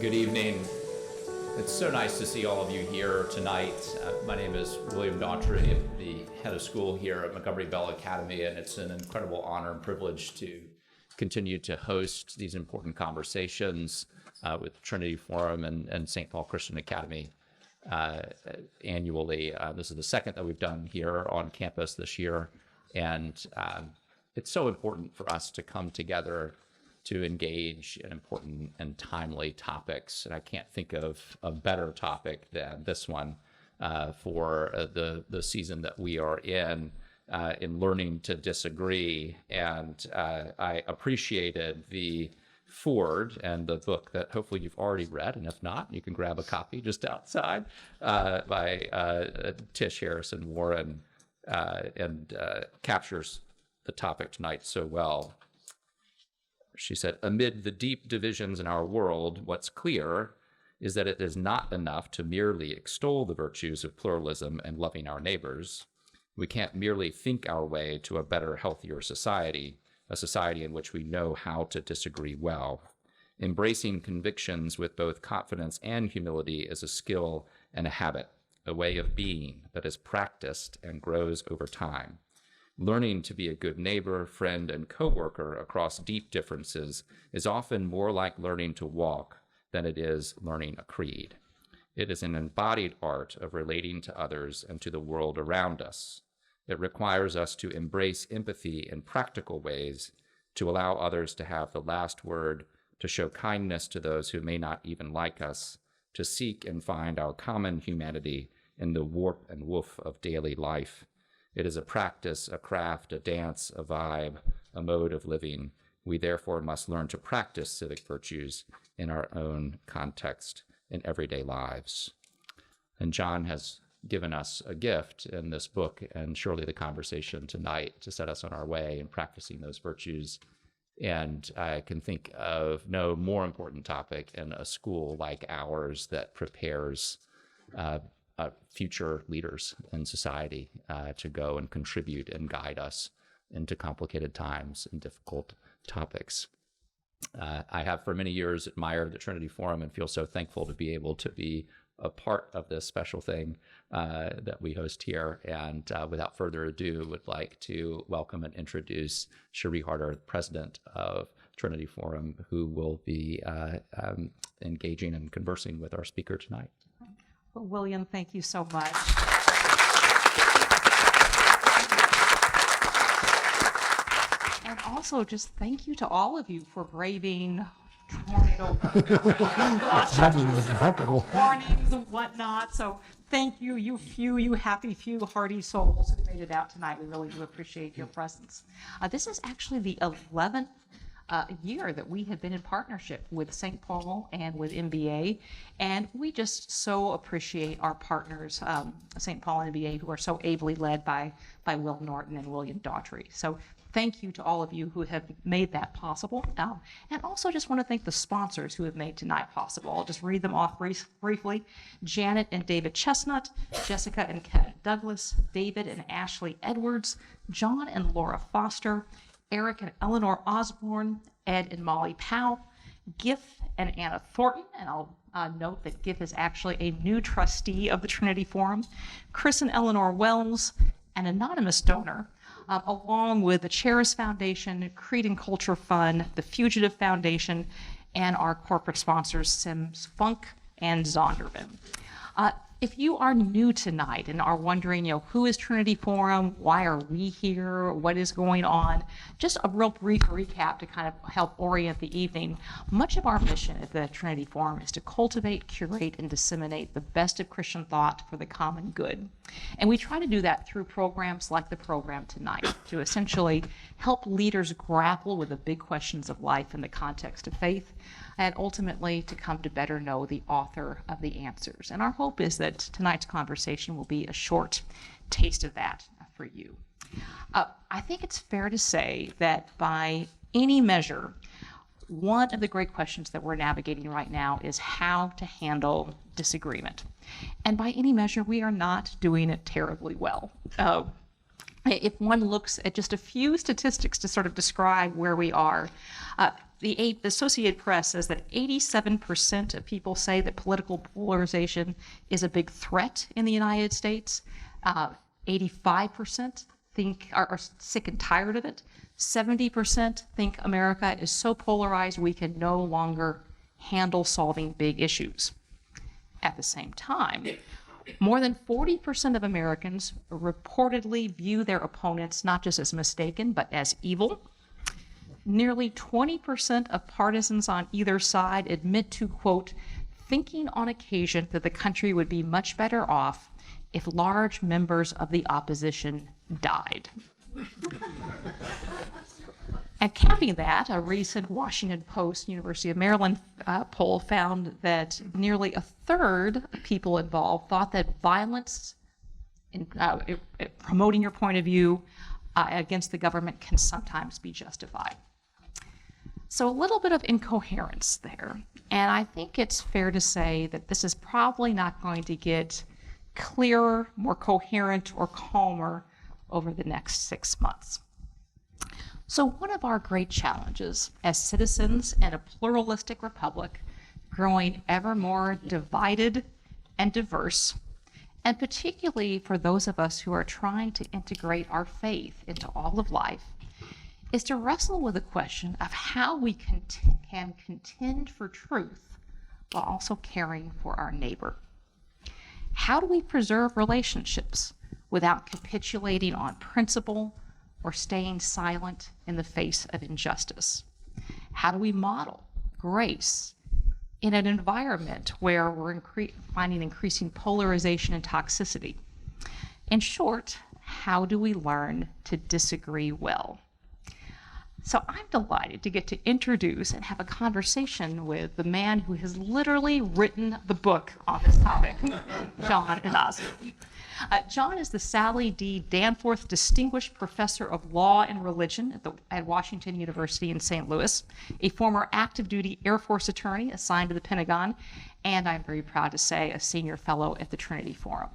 Good evening. It's so nice to see all of you here tonight. My name is William Daughtry, the head of school here at Montgomery Bell Academy, and it's an incredible honor and privilege to continue to host these important conversations with Trinity Forum and St. Paul Christian Academy annually. This is the second that we've done here on campus this year, and it's so important for us to come together to engage in important and timely topics. And I can't think of a better topic than this one for the season that we are in learning to disagree. And I appreciated the Ford and the book that hopefully you've already read, and if not, you can grab a copy just outside by Tish Harrison Warren, and captures the topic tonight so well. She said, amid the deep divisions in our world, what's clear is that it is not enough to merely extol the virtues of pluralism and loving our neighbors. We can't merely think our way to a better, healthier society, a society in which we know how to disagree well. Embracing convictions with both confidence and humility is a skill and a habit, a way of being that is practiced and grows over time. Learning to be a good neighbor, friend, and coworker across deep differences is often more like learning to walk than it is learning a creed. It is an embodied art of relating to others and to the world around us. It requires us to embrace empathy in practical ways, to allow others to have the last word, to show kindness to those who may not even like us, to seek and find our common humanity in the warp and woof of daily life. It is a practice, a craft, a dance, a vibe, a mode of living. We therefore must learn to practice civic virtues in our own context in everyday lives. And John has given us a gift in this book, and surely the conversation tonight, to set us on our way in practicing those virtues. And I can think of no more important topic in a school like ours that prepares future leaders in society to go and contribute and guide us into complicated times and difficult topics. I have for many years admired the Trinity Forum and feel so thankful to be able to be a part of this special thing that we host here. And without further ado, would like to welcome and introduce Cherie Harder, president of Trinity Forum, who will be engaging and conversing with our speaker tonight. Well, William, thank you so much. And also, just thank you to all of you for braving tornado warnings and whatnot. So thank you, you happy few hearty souls who made it out tonight. We really do appreciate your presence. This is actually the 11th year that we have been in partnership with St. Paul and with MBA, and we just so appreciate our partners, St. Paul and MBA, who are so ably led by Will Norton and William Daughtry. So thank you to all of you who have made that possible. And also just want to thank the sponsors who have made tonight possible. I'll just read them off briefly. Janet and David Chestnut, Jessica and Kevin Douglas, David and Ashley Edwards, John and Laura Foster, Eric and Eleanor Osborne, Ed and Molly Powell, Giff and Anna Thornton, and I'll note that Giff is actually a new trustee of the Trinity Forum, Chris and Eleanor Wells, an anonymous donor, along with the Charis Foundation, Creed and Culture Fund, the Fugitive Foundation, and our corporate sponsors, Sims Funk and Zondervan. If you are new tonight and are wondering, who is Trinity Forum? Why are we here? What is going on? Just a real brief recap to kind of help orient the evening. Much of our mission at the Trinity Forum is to cultivate, curate, and disseminate the best of Christian thought for the common good. And we try to do that through programs like the program tonight to essentially help leaders grapple with the big questions of life in the context of faith, and ultimately to come to better know the author of the answers. And our hope is that tonight's conversation will be a short taste of that for you. I think it's fair to say that by any measure, one of the great questions that we're navigating right now is how to handle disagreement. And by any measure, we are not doing it terribly well. If one looks at just a few statistics to sort of describe where we are, the Associated Press says that 87% of people say that political polarization is a big threat in the United States. 85% think are sick and tired of it. 70% think America is so polarized we can no longer handle solving big issues. At the same time, more than 40% of Americans reportedly view their opponents not just as mistaken, but as evil. Nearly 20% of partisans on either side admit to, quote, thinking on occasion that the country would be much better off if large members of the opposition died. And capping that, a recent Washington Post, University of Maryland poll found that nearly a third of people involved thought that violence, in promoting your point of view against the government, can sometimes be justified. So a little bit of incoherence there. And I think it's fair to say that this is probably not going to get clearer, more coherent, or calmer over the next 6 months. So one of our great challenges as citizens in a pluralistic republic, growing ever more divided and diverse, and particularly for those of us who are trying to integrate our faith into all of life, is to wrestle with the question of how we can contend for truth while also caring for our neighbor. How do we preserve relationships without capitulating on principle or staying silent in the face of injustice? How do we model grace in an environment where we're finding increasing polarization and toxicity? In short, how do we learn to disagree well? So I'm delighted to get to introduce and have a conversation with the man who has literally written the book on this topic, John Inazu. John is the Sally D. Danforth Distinguished Professor of Law and Religion at Washington University in St. Louis, a former active duty Air Force attorney assigned to the Pentagon, and I'm very proud to say a senior fellow at the Trinity Forum.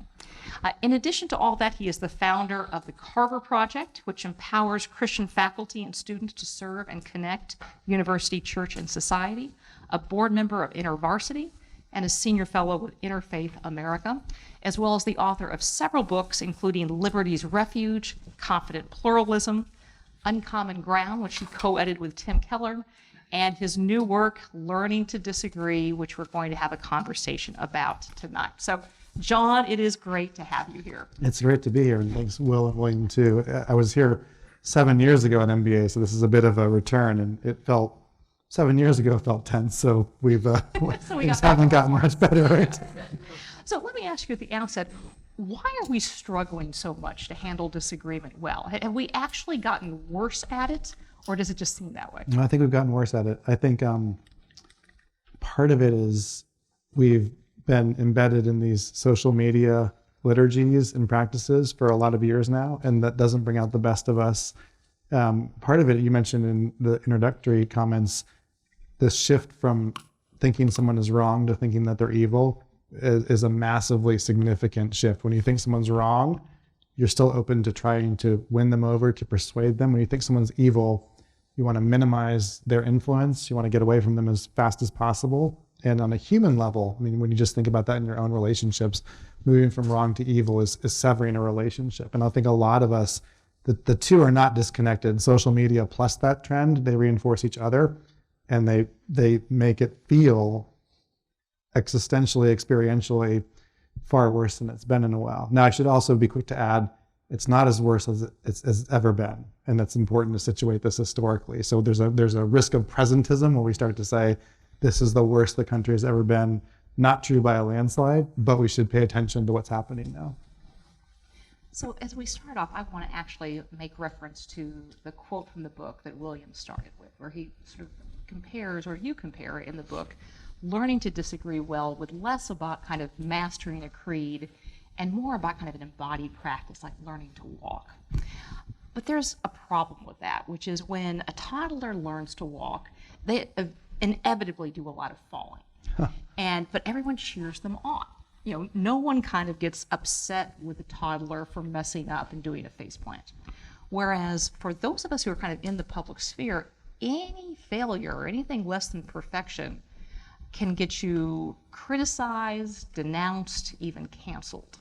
In addition to all that, he is the founder of the Carver Project, which empowers Christian faculty and students to serve and connect university, church, and society, a board member of InterVarsity, and a senior fellow with Interfaith America, as well as the author of several books, including Liberty's Refuge, Confident Pluralism, Uncommon Ground, which he co-edited with Tim Keller, and his new work, Learning to Disagree, which we're going to have a conversation about tonight. So, John, it is great to have you here. It's great to be here, and thanks, Will and William, too. I was here 7 years ago at MBA, so this is a bit of a return, and it felt, 7 years ago, felt tense, so we haven't gotten much better, right? So let me ask you at the outset, why are we struggling so much to handle disagreement well? Have we actually gotten worse at it, or does it just seem that way? No, I think we've gotten worse at it. I think part of it is we've been embedded in these social media liturgies and practices for a lot of years now, and that doesn't bring out the best of us. Part of it, you mentioned in the introductory comments, this shift from thinking someone is wrong to thinking that they're evil is a massively significant shift. When you think someone's wrong, you're still open to trying to win them over, to persuade them. When you think someone's evil, you want to minimize their influence. You want to get away from them as fast as possible. And on a human level, I mean, when you just think about that in your own relationships, moving from wrong to evil is severing a relationship. And I think a lot of us, the two are not disconnected. Social media plus that trend, they reinforce each other, and they make it feel existentially, experientially far worse than it's been in a while. Now, I should also be quick to add, it's not as worse as it's ever been. And that's important to situate this historically. So there's a risk of presentism where we start to say, this is the worst the country has ever been. Not true by a landslide, but we should pay attention to what's happening now. So as we start off, I want to actually make reference to the quote from the book that William started with, where he sort of compares, or you compare in the book, learning to disagree well with less about kind of mastering a creed and more about kind of an embodied practice, like learning to walk. But there's a problem with that, which is when a toddler learns to walk, they inevitably do a lot of falling. But everyone cheers them on. You know, no one kind of gets upset with the toddler for messing up and doing a faceplant. Whereas for those of us who are kind of in the public sphere, any failure or anything less than perfection can get you criticized, denounced, even canceled.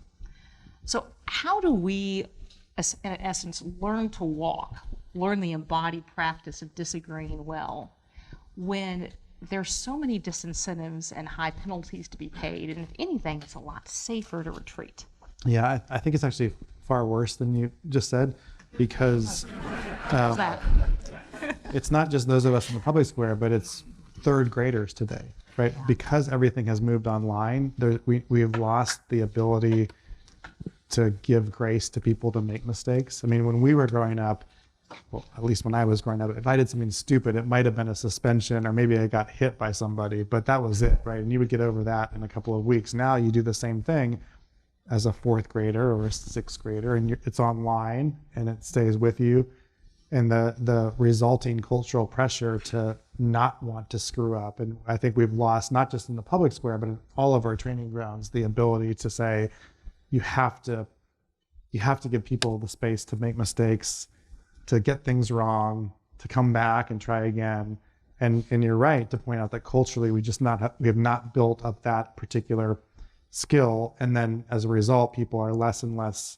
So how do we, in essence, learn to walk, learn the embodied practice of disagreeing well, when there's so many disincentives and high penalties to be paid, and if anything, it's a lot safer to retreat? Yeah, I think it's actually far worse than you just said, because it's not just those of us in the public square, but it's third graders today, right? Because everything has moved online, we have lost the ability to give grace to people to make mistakes. I mean, when we were growing up, well, at least when I was growing up, if I did something stupid, it might have been a suspension, or maybe I got hit by somebody, but that was it, right? And you would get over that in a couple of weeks. Now you do the same thing as a fourth grader or a sixth grader, and it's online and it stays with you. And the resulting cultural pressure to not want to screw up. And I think we've lost, not just in the public square, but in all of our training grounds, the ability to say, you have to give people the space to make mistakes, to get things wrong, to come back and try again. And you're right to point out that culturally we have not built up that particular skill. And then as a result, people are less and less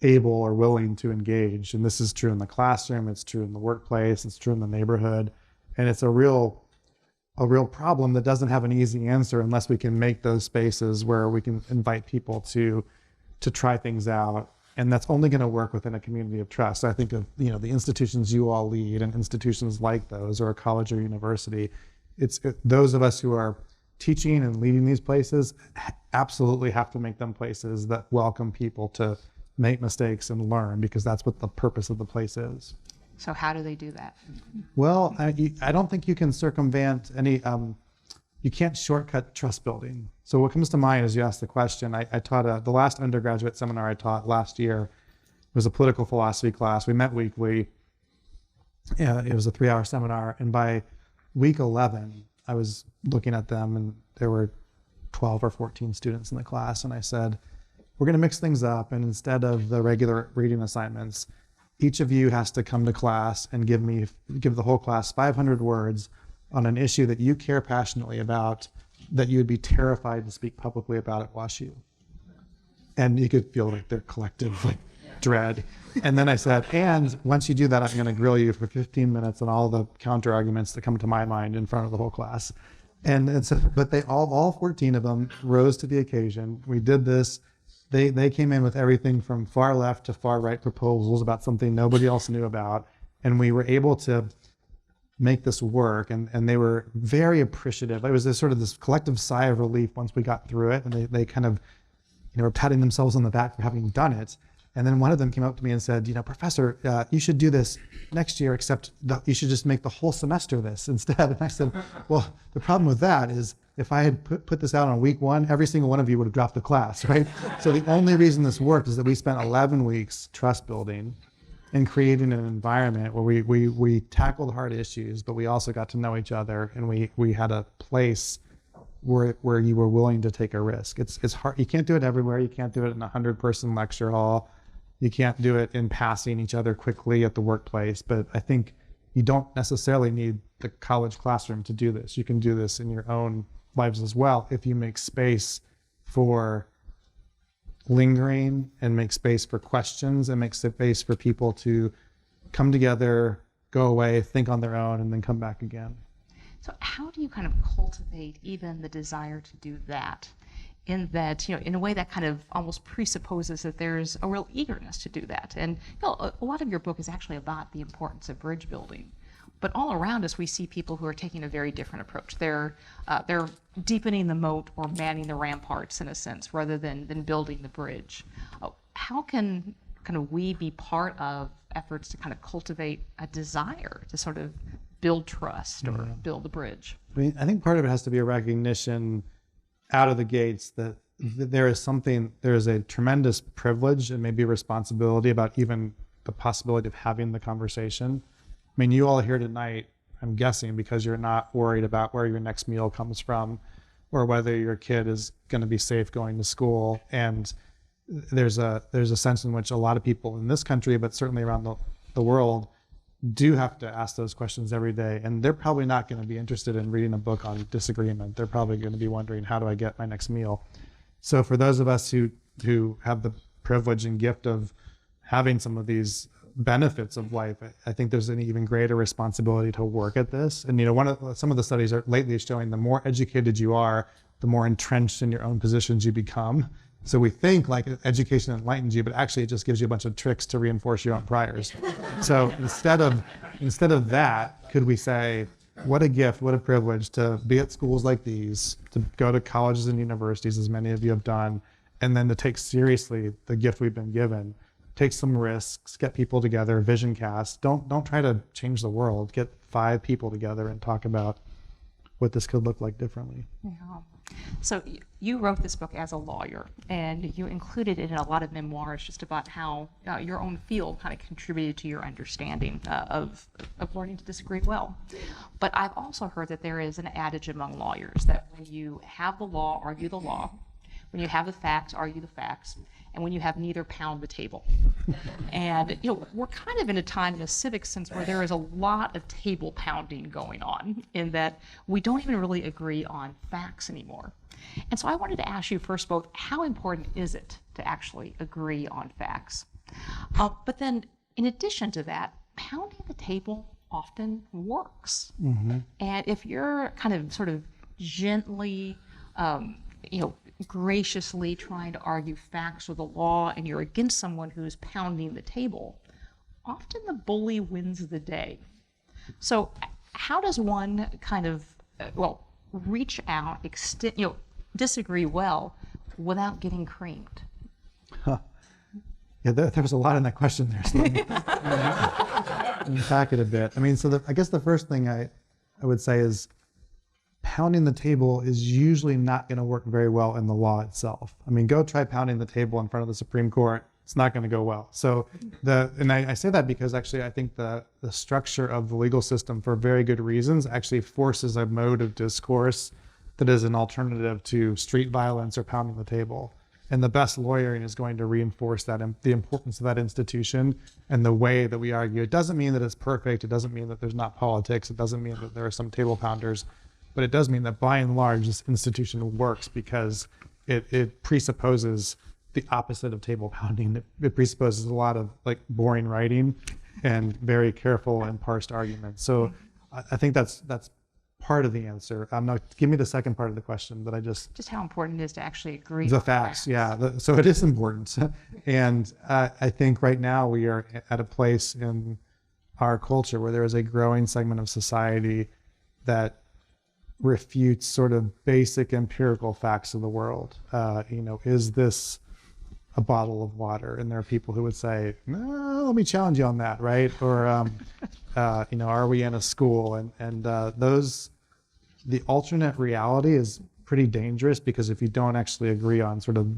able or willing to engage. And this is true in the classroom, it's true in the workplace, it's true in the neighborhood. And it's a real problem that doesn't have an easy answer unless we can make those spaces where we can invite people to try things out. And that's only going to work within a community of trust. I think of, the institutions you all lead and institutions like those, or a college or university. Those of us who are teaching and leading these places absolutely have to make them places that welcome people to make mistakes and learn, because that's what the purpose of the place is. So how do they do that? Well, I don't think you can circumvent any, you can't shortcut trust building. So what comes to mind as you ask the question, I taught the last undergraduate seminar I taught last year was a political philosophy class. We met weekly. It was a 3-hour seminar. And by week 11, I was looking at them and there were 12 or 14 students in the class. And I said, we're going to mix things up. And instead of the regular reading assignments, each of you has to come to class and give the whole class 500 words on an issue that you care passionately about, that you would be terrified to speak publicly about at WashU. And you could feel like their collective dread. And then I said, and once you do that, I'm going to grill you for 15 minutes on all the counter arguments that come to my mind in front of the whole class. But they all 14 of them rose to the occasion. We did this. They came in with everything from far left to far right proposals about something nobody else knew about. And we were able to make this work. And they were very appreciative. It was this collective sigh of relief once we got through it. And they kind of, were patting themselves on the back for having done it. And then one of them came up to me and said, Professor, you should do this next year, except you should just make the whole semester this instead. And I said, well, the problem with that is if I had put this out on week 1, every single one of you would have dropped the class, right? So the only reason this worked is that we spent 11 weeks trust building and creating an environment where we tackled hard issues, but we also got to know each other, and we had a place where you were willing to take a risk. It's hard. You can't do it everywhere. You can't do it in a 100-person lecture hall. You can't do it in passing each other quickly at the workplace. But I think you don't necessarily need the college classroom to do this. You can do this in your own lives as well if you make space for lingering and make space for questions and make space for people to come together, go away, think on their own, and then come back again. So how do you kind of cultivate even the desire to do that? In that, in a way that kind of almost presupposes that there's a real eagerness to do that. And a lot of your book is actually about the importance of bridge building. But all around us, we see people who are taking a very different approach. They're deepening the moat or manning the ramparts in a sense, rather than building the bridge. How can we be part of efforts to kind of cultivate a desire to sort of build trust or build the bridge? I think part of it has to be a recognition out of the gates that there is a tremendous privilege and maybe responsibility about even the possibility of having the conversation. I mean, you all here tonight, I'm guessing, because you're not worried about where your next meal comes from or whether your kid is going to be safe going to school. And there's a sense in which a lot of people in this country, but certainly around the world, do have to ask those questions every day, and they're probably not going to be interested in reading a book on disagreement. They're probably going to be wondering, how do I get my next meal? So for those of us who have the privilege and gift of having some of these benefits of life, I think there's an even greater responsibility to work at this. And some of the studies are lately showing the more educated you are, the more entrenched in your own positions you become. So we think like education enlightens you, but actually it just gives you a bunch of tricks to reinforce your own priors. So instead of that, could we say, what a gift, what a privilege to be at schools like these, to go to colleges and universities, as many of you have done, and then to take seriously the gift we've been given. Take some risks, get people together, vision cast. Don't try to change the world. Get 5 people together and talk about what this could look like differently. Yeah. So you wrote this book as a lawyer, and you included it in a lot of memoirs just about how your own field kind of contributed to your understanding of learning to disagree well. But I've also heard that there is an adage among lawyers that when you have the law, argue the law. When you have the facts, argue the facts. And when you have neither, pound the table. And we're kind of in a time in a civic sense where there is a lot of table pounding going on, in that we don't even really agree on facts anymore. And so I wanted to ask you first, both, how important is it to actually agree on facts? But then in addition to that, pounding the table often works. Mm-hmm. And if you're kind of sort of gently, graciously trying to argue facts or the law, and you're against someone who's pounding the table, often the bully wins the day. So how does one kind of, reach out, disagree well without getting creamed? Huh. Yeah, there was a lot in that question there, so let me unpack it a bit. I mean, I guess the first thing I would say is, pounding the table is usually not going to work very well in the law itself. I mean, go try pounding the table in front of the Supreme Court. It's not going to go well. So I say that because actually I think the structure of the legal system, for very good reasons, actually forces a mode of discourse that is an alternative to street violence or pounding the table. And the best lawyering is going to reinforce that, the importance of that institution and the way that we argue. It doesn't mean that it's perfect. It doesn't mean that there's not politics. It doesn't mean that there are some table pounders. But it does mean that by and large, this institution works because it presupposes the opposite of table pounding. It presupposes a lot of boring writing and very careful and parsed arguments. So I think that's part of the answer. Now, give me the second part of the question that I just how important it is to actually agree. The facts, yeah. So it is important. And I think right now we are at a place in our culture where there is a growing segment of society that refutes sort of basic empirical facts of the world. Is this a bottle of water? And there are people who would say, no, let me challenge you on that, right? Or, are we in a school? And the alternate reality is pretty dangerous, because if you don't actually agree on sort of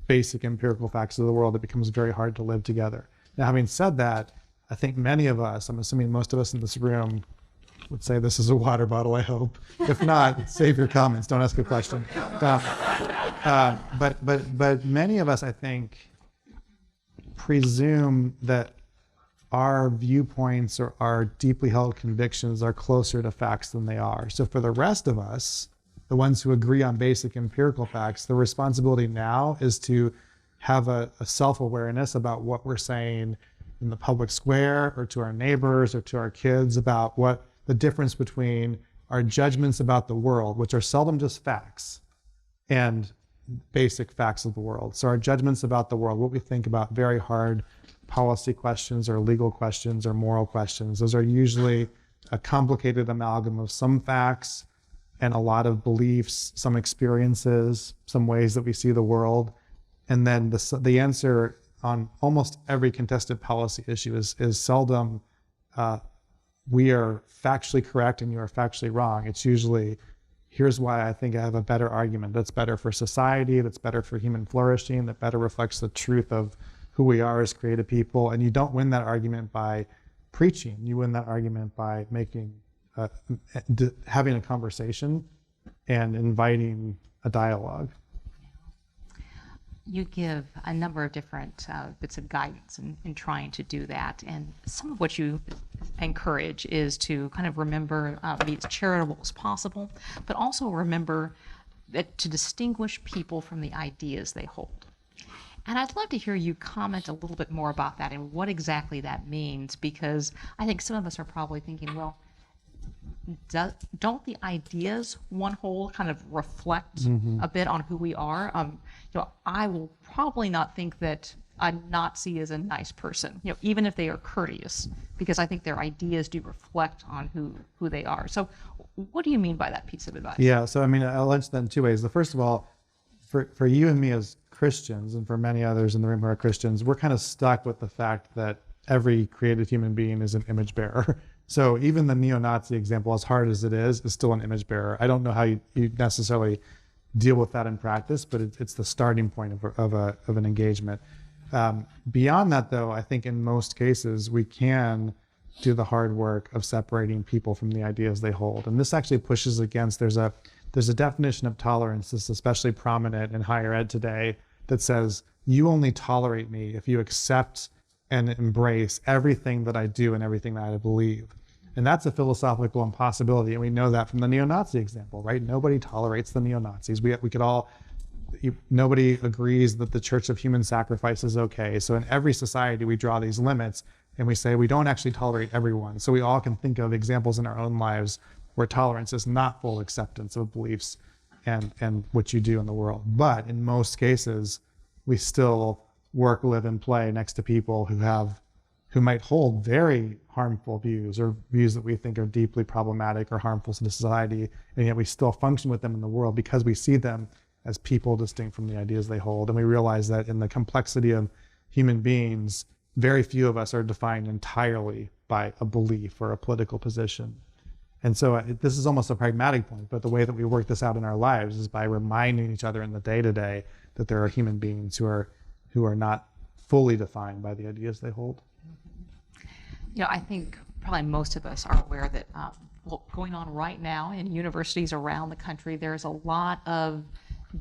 basic empirical facts of the world, it becomes very hard to live together. Now, having said that, I think many of us, I'm assuming most of us in this room, would say this is a water bottle, I hope. If not, save your comments, don't ask a question. But many of us, I think, presume that our viewpoints or our deeply held convictions are closer to facts than they are. So for the rest of us, the ones who agree on basic empirical facts, the responsibility now is to have a self-awareness about what we're saying in the public square or to our neighbors or to our kids, about what the difference between our judgments about the world, which are seldom just facts, and basic facts of the world. So our judgments about the world, what we think about very hard policy questions or legal questions or moral questions, those are usually a complicated amalgam of some facts and a lot of beliefs, some experiences, some ways that we see the world. And then the answer on almost every contested policy issue is seldom we are factually correct and you are factually wrong. It's usually, here's why I think I have a better argument that's better for society, that's better for human flourishing, that better reflects the truth of who we are as creative people. And you don't win that argument by preaching. You win that argument by having a conversation and inviting a dialogue. you give a number of different bits of guidance in trying to do that. And some of what you encourage is to kind of remember, be as charitable as possible, but also remember that to distinguish people from the ideas they hold. And I'd love to hear you comment a little bit more about that and what exactly that means, because I think some of us are probably thinking, well, don't the ideas one hold kind of reflect a bit on who we are? I will probably not think that a Nazi is a nice person, even if they are courteous, because I think their ideas do reflect on who they are. So what do you mean by that piece of advice? Yeah, so I mean, I'll answer that in two ways. The first of all, for you and me as Christians, and for many others in the room who are Christians, we're kind of stuck with the fact that every created human being is an image bearer. So even the neo-Nazi example, as hard as it is still an image bearer. I don't know how you necessarily deal with that in practice, but it's the starting point of an engagement. Beyond that, though, I think in most cases we can do the hard work of separating people from the ideas they hold. And this actually pushes against, there's a definition of tolerance that's especially prominent in higher ed today that says, you only tolerate me if you accept and embrace everything that I do and everything that I believe. And that's a philosophical impossibility. And we know that from the neo-Nazi example, right? Nobody tolerates the neo-Nazis. We could all, nobody agrees that the Church of Human Sacrifice is okay. So in every society, we draw these limits and we say we don't actually tolerate everyone. So we all can think of examples in our own lives where tolerance is not full acceptance of beliefs and what you do in the world. But in most cases, we still work, live, and play next to people who might hold very harmful views or views that we think are deeply problematic or harmful to society, and yet we still function with them in the world because we see them as people distinct from the ideas they hold. And we realize that in the complexity of human beings, very few of us are defined entirely by a belief or a political position. And so this is almost a pragmatic point, but the way that we work this out in our lives is by reminding each other in the day-to-day that there are human beings who are not fully defined by the ideas they hold. I think probably most of us are aware that going on right now in universities around the country, there's a lot of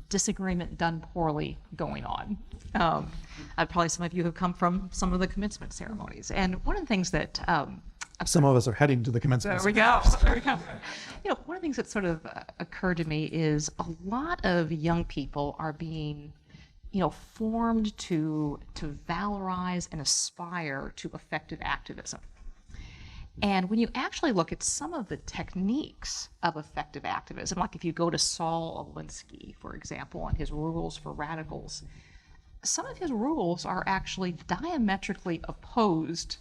disagreement done poorly going on. Probably some of you have come from some of the commencement ceremonies. And one of the things that some of us are heading to the commencement. There we go. One of the things that sort of occurred to me is a lot of young people are being formed to valorize and aspire to effective activism. And when you actually look at some of the techniques of effective activism, like if you go to Saul Alinsky, for example, and his rules for radicals, some of his rules are actually diametrically opposed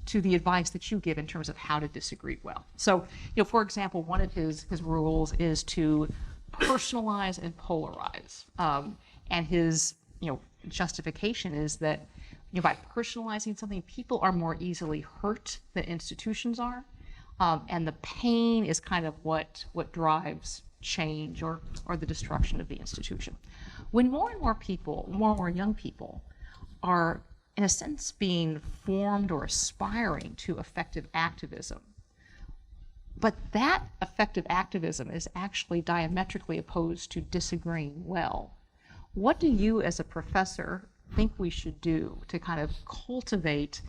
to the advice that you give in terms of how to disagree well. So, for example, one of his rules is to personalize and polarize. And his, justification is that, by personalizing something, people are more easily hurt than institutions are. And the pain is kind of what drives change or the destruction of the institution. When more and more young people are, in a sense, being formed or aspiring to effective activism, but that effective activism is actually diametrically opposed to disagreeing well, what do you as a professor think we should do to kind of cultivate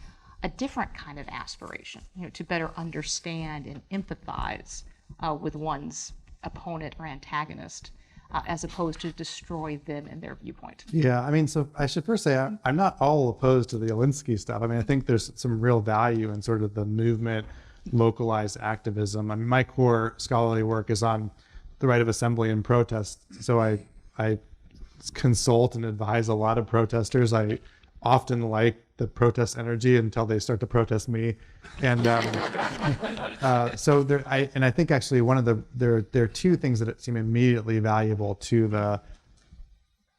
a different kind of aspiration, to better understand and empathize with one's opponent or antagonist, as opposed to destroy them and their viewpoint? Yeah, I mean, so I should first say I'm not all opposed to the Alinsky stuff. I mean, I think there's some real value in sort of the movement, localized activism. I mean, my core scholarly work is on the right of assembly and protest. So I consult and advise a lot of protesters. I often like the protest energy until they start to protest me. And I think actually one of there are two things that seem immediately valuable to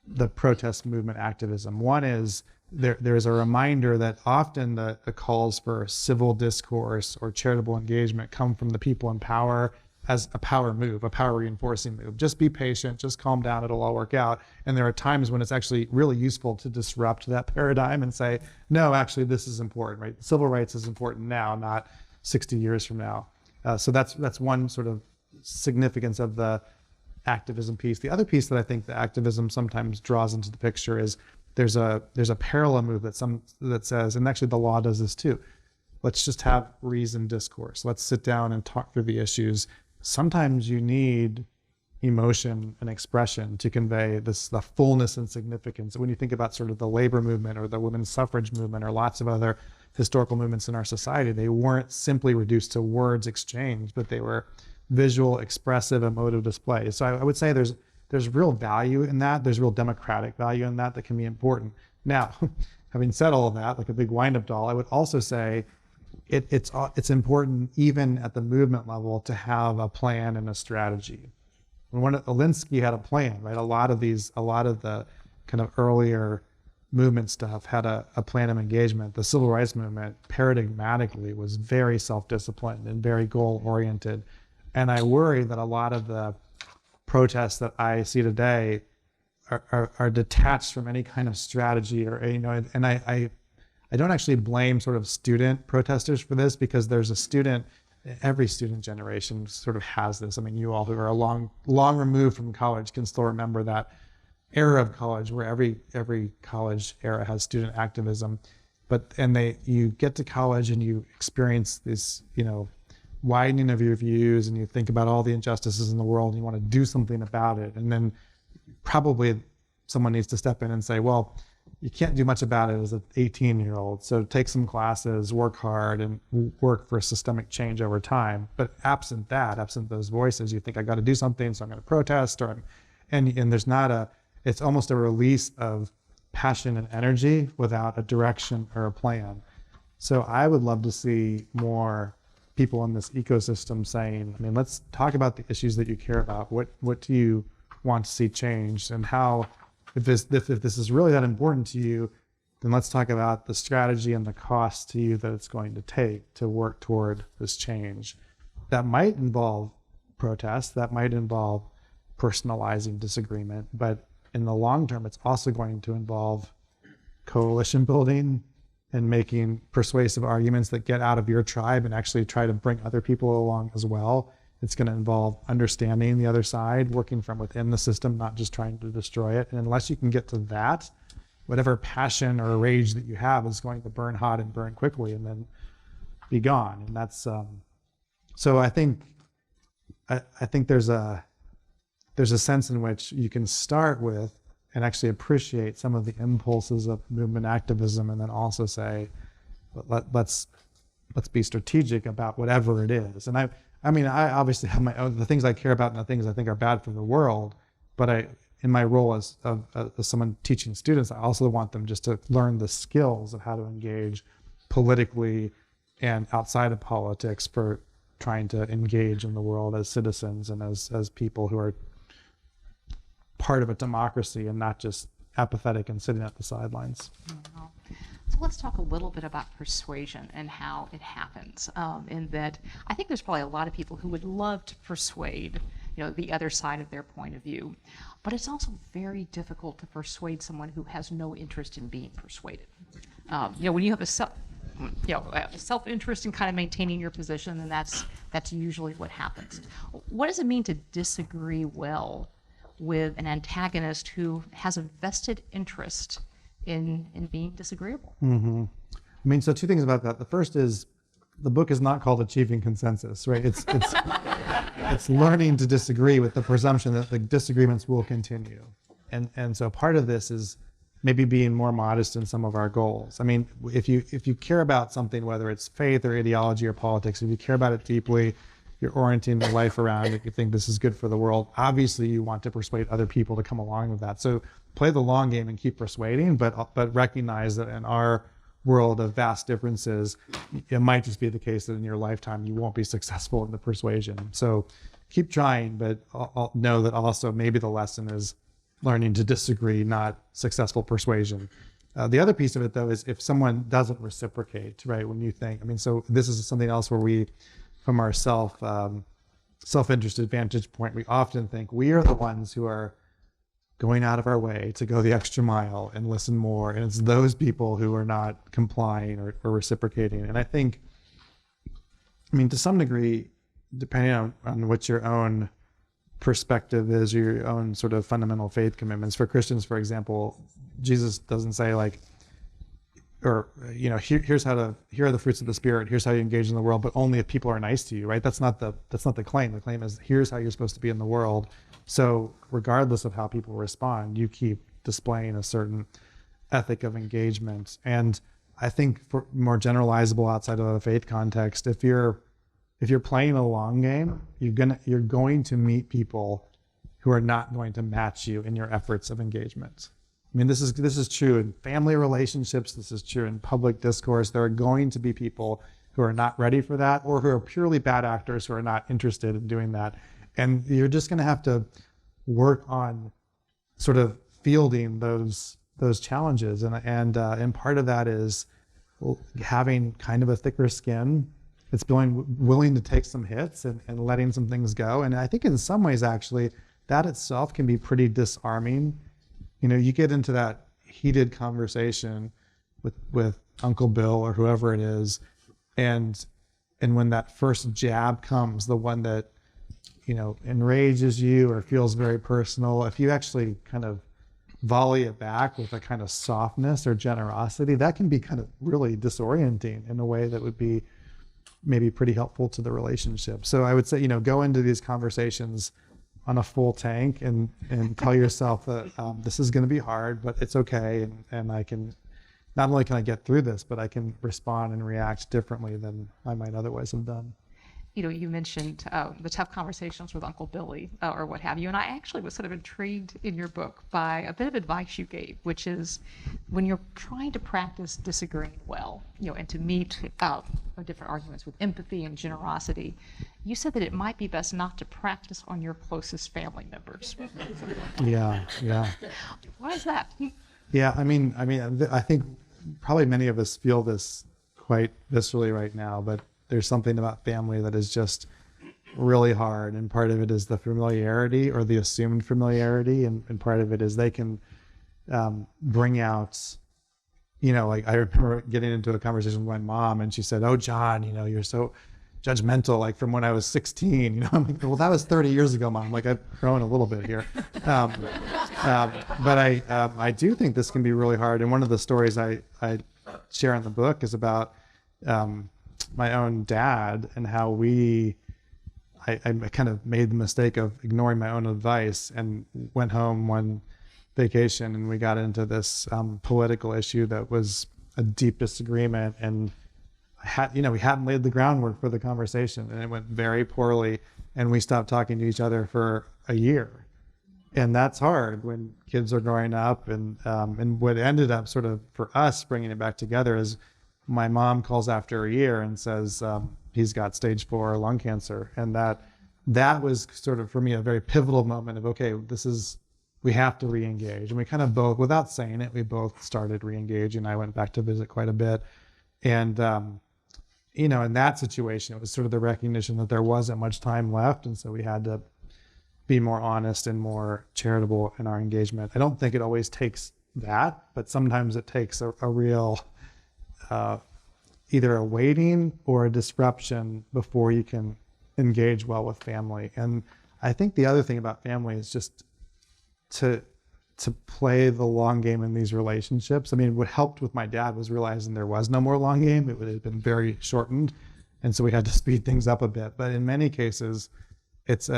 the protest movement activism. One is there's a reminder that often the calls for civil discourse or charitable engagement come from the people in power as a power move, a power reinforcing move. Just be patient, just calm down, it'll all work out. And there are times when it's actually really useful to disrupt that paradigm and say, no, actually this is important, right? Civil rights is important now, not 60 years from now. So that's one sort of significance of the activism piece. The other piece that I think the activism sometimes draws into the picture is there's a parallel move that says, and actually the law does this too. Let's just have reasoned discourse. Let's sit down and talk through the issues. Sometimes you need emotion and expression to convey the fullness and significance. When you think about sort of the labor movement or the women's suffrage movement or lots of other historical movements in our society, they weren't simply reduced to words exchanged, but they were visual, expressive, emotive displays. So I would say there's real value in that. There's real democratic value in that can be important. Now, having said all of that, like a big wind-up doll, I would also say it's important even at the movement level to have a plan and a strategy. When Alinsky had a plan, right? A lot of the kind of earlier movement stuff had a plan of engagement. The civil rights movement paradigmatically was very self-disciplined and very goal-oriented. And I worry that a lot of the protests that I see today are detached from any kind of strategy and I don't actually blame sort of student protesters for this, because every student generation sort of has this. I mean, you all who are long removed from college can still remember that era of college where every college era has student activism. You get to college and you experience this, widening of your views, and you think about all the injustices in the world and you want to do something about it. And then probably someone needs to step in and say, well, you can't do much about it as an 18-year-old. So take some classes, work hard, and work for systemic change over time. But absent those voices, you think I got to do something, so I'm going to protest, and there's not it's almost a release of passion and energy without a direction or a plan. So I would love to see more people in this ecosystem saying, let's talk about the issues that you care about. What do you want to see changed, and how? If this is really that important to you, then let's talk about the strategy and the cost to you that it's going to take to work toward this change. That might involve protest, that might involve personalizing disagreement, but in the long term, it's also going to involve coalition building and making persuasive arguments that get out of your tribe and actually try to bring other people along as well. It's going to involve understanding the other side, working from within the system, not just trying to destroy it. And unless you can get to that, whatever passion or rage that you have is going to burn hot and burn quickly and then be gone. And that's so I think there's a sense in which you can start with and actually appreciate some of the impulses of movement activism, and then also say, let's be strategic about whatever it is. And I obviously have my own, the things I care about and the things I think are bad for the world, but in my role as someone teaching students, I also want them just to learn the skills of how to engage politically and outside of politics for trying to engage in the world as citizens and as people who are part of a democracy and not just apathetic and sitting at the sidelines. Mm-hmm. So let's talk a little bit about persuasion and how it happens. In that, I think there's probably a lot of people who would love to persuade, the other side of their point of view, but it's also very difficult to persuade someone who has no interest in being persuaded. When you have a self-interest in kind of maintaining your position, then that's usually what happens. What does it mean to disagree well with an antagonist who has a vested interest in being disagreeable? Mm-hmm. So two things about that. The first is the book is not called Achieving Consensus, right? It's learning to disagree with the presumption that the disagreements will continue. And so part of this is maybe being more modest in some of our goals. If you care about something, whether it's faith or ideology or politics, if you care about it deeply, you're orienting your life around it, you think this is good for the world, obviously you want to persuade other people to come along with that. So play the long game and keep persuading, but recognize that in our world of vast differences, it might just be the case that in your lifetime you won't be successful in the persuasion. So keep trying, but I'll know that also maybe the lesson is learning to disagree, not successful persuasion. The other piece of it, though, is if someone doesn't reciprocate, right? When you think, so this is something else where we, from our self-interested vantage point, we often think we are the ones who are going out of our way to go the extra mile and listen more. And it's those people who are not complying or reciprocating. And I think, to some degree, depending on what your own perspective is, your own sort of fundamental faith commitments. For Christians, for example, Jesus doesn't say like, or here are the fruits of the Spirit, here's how you engage in the world, but only if people are nice to you, right? That's not the claim. The claim is, here's how you're supposed to be in the world. So regardless of how people respond, you keep displaying a certain ethic of engagement. And I think for more generalizable outside of a faith context, if you're playing a long game, you're going to meet people who are not going to match you in your efforts of engagement. I mean, this is true in family relationships. This is true in public discourse. There are going to be people who are not ready for that, or who are purely bad actors who are not interested in doing that. And you're just going to have to work on sort of fielding those challenges. And part of that is having kind of a thicker skin. It's willing to take some hits and letting some things go. And I think in some ways, actually, that itself can be pretty disarming. You get into that heated conversation with Uncle Bill or whoever it is, and when that first jab comes, the one that enrages you or feels very personal, if you actually kind of volley it back with a kind of softness or generosity, that can be kind of really disorienting in a way that would be maybe pretty helpful to the relationship. So I would say, go into these conversations on a full tank and tell yourself that this is going to be hard, but it's okay. And I can, not only can I get through this, but I can respond and react differently than I might otherwise have done. You mentioned the tough conversations with Uncle Billy or what have you. And I actually was sort of intrigued in your book by a bit of advice you gave, which is when you're trying to practice disagreeing well, and to meet different arguments with empathy and generosity, you said that it might be best not to practice on your closest family members. Yeah. Why is that? Yeah, I think probably many of us feel this quite viscerally right now, but there's something about family that is just really hard. And part of it is the familiarity or the assumed familiarity. And part of it is they can bring out, like I remember getting into a conversation with my mom and she said, "Oh, John, you're so judgmental, like from when I was 16." I'm like, well, that was 30 years ago, Mom. Like I've grown a little bit here. But I do think this can be really hard. And one of the stories I share in the book is about my own dad and how I kind of made the mistake of ignoring my own advice and went home one vacation and we got into this political issue that was a deep disagreement, and we hadn't laid the groundwork for the conversation, and it went very poorly, and we stopped talking to each other for a year. And that's hard when kids are growing up. And what ended up sort of for us bringing it back together is my mom calls after a year and says he's got stage 4 lung cancer. And that was sort of for me a very pivotal moment of, okay, we have to re-engage. And we kind of both, without saying it, we both started re-engaging. I went back to visit quite a bit. And, in that situation, it was sort of the recognition that there wasn't much time left. And so we had to be more honest and more charitable in our engagement. I don't think it always takes that, but sometimes it takes a real either a waiting or a disruption before you can engage well with family. And I think the other thing about family is just to play the long game in these relationships. I mean, what helped with my dad was realizing there was no more long game. It would have been very shortened. And so we had to speed things up a bit. But in many cases, it's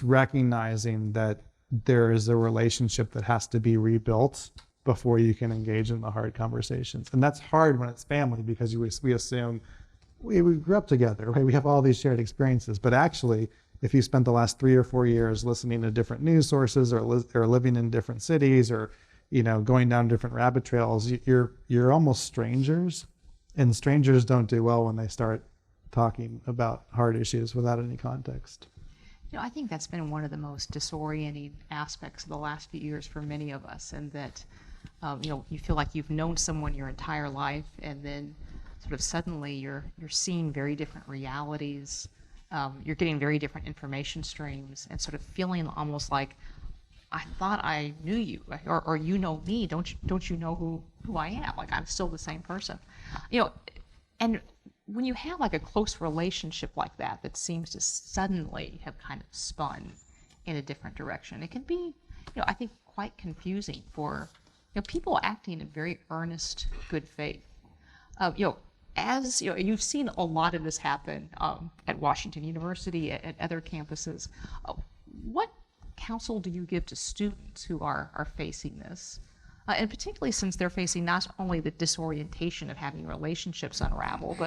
recognizing that there is a relationship that has to be rebuilt before you can engage in the hard conversations. And that's hard when it's family, because we assume we grew up together, right? We have all these shared experiences. But actually, if you spent the last 3 or 4 years listening to different news sources or living in different cities or, going down different rabbit trails, you're almost strangers. And strangers don't do well when they start talking about hard issues without any context. I think that's been one of the most disorienting aspects of the last few years for many of us, and that you feel like you've known someone your entire life, and then sort of suddenly you're seeing very different realities. You're getting very different information streams, and sort of feeling almost like, I thought I knew you, or you know me. Don't you know who I am? Like, I'm still the same person, and when you have like a close relationship like that seems to suddenly have kind of spun in a different direction, it can be, I think quite confusing for, people acting in very earnest good faith. As you've seen a lot of this happen at Washington University, at other campuses. What counsel do you give to students who are facing this? And particularly since they're facing not only the disorientation of having relationships unravel,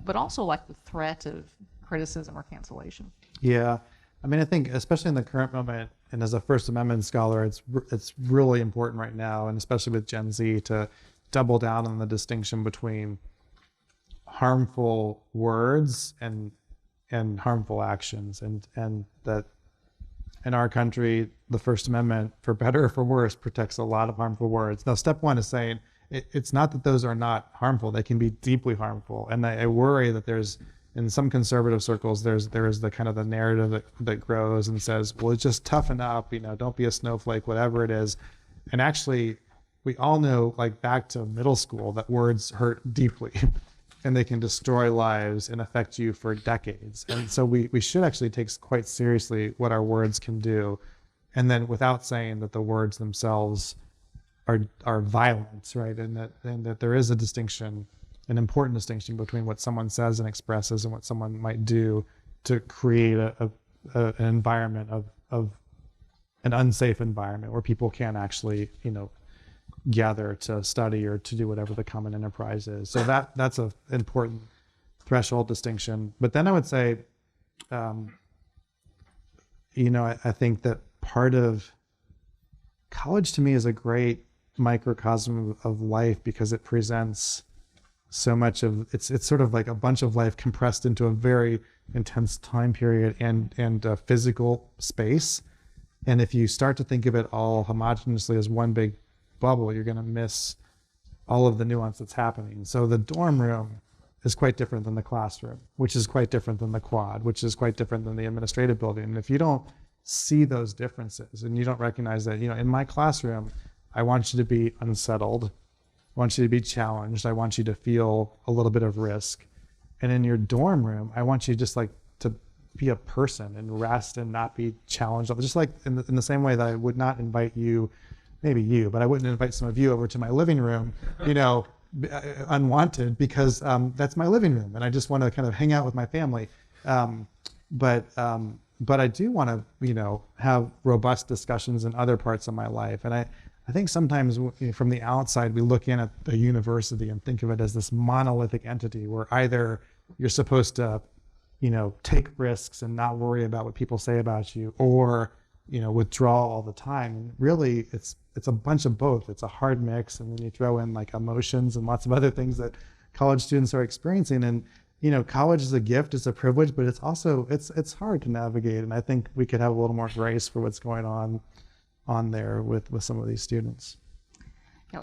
but also like the threat of criticism or cancellation. Yeah. I mean, I think especially in the current moment, and as a First Amendment scholar, it's really important right now, and especially with Gen Z, to double down on the distinction between harmful words and harmful actions, and that in our country, the First Amendment, for better or for worse, protects a lot of harmful words. Now, step one is saying it's not that those are not harmful; they can be deeply harmful, and I worry that there's, in some conservative circles, there is the kind of the narrative that grows and says, well, it's just toughen up, don't be a snowflake, whatever it is. And actually, we all know, like back to middle school, that words hurt deeply and they can destroy lives and affect you for decades. And so we should actually take quite seriously what our words can do. And then without saying that the words themselves are violent, right? And that there is a distinction, an important distinction between what someone says and expresses and what someone might do to create an environment of an unsafe environment where people can't actually, gather to study or to do whatever the common enterprise is. So that's an important threshold distinction. But then I would say, I think that part of college to me is a great microcosm of life because it presents so much of it's sort of like a bunch of life compressed into a very intense time period and physical space. And if you start to think of it all homogeneously as one big bubble, you're going to miss all of the nuance that's happening. So the dorm room is quite different than the classroom, which is quite different than the quad, which is quite different than the administrative building. And if you don't see those differences and you don't recognize that, in my classroom, I want you to be unsettled. I want you to be challenged. I want you to feel a little bit of risk. And in your dorm room, I want you just like to be a person and rest and not be challenged. Just like in the same way that I would not invite you, maybe you, but I wouldn't invite some of you over to my living room, unwanted, because that's my living room. And I just want to kind of hang out with my family. But I do want to, have robust discussions in other parts of my life. And I think sometimes from the outside, we look in at the university and think of it as this monolithic entity where either you're supposed to, take risks and not worry about what people say about you, or, withdraw all the time. And really, it's a bunch of both. It's a hard mix. And then you throw in like emotions and lots of other things that college students are experiencing. And, college is a gift, it's a privilege, but it's also, it's hard to navigate. And I think we could have a little more grace for what's going on there with some of these students.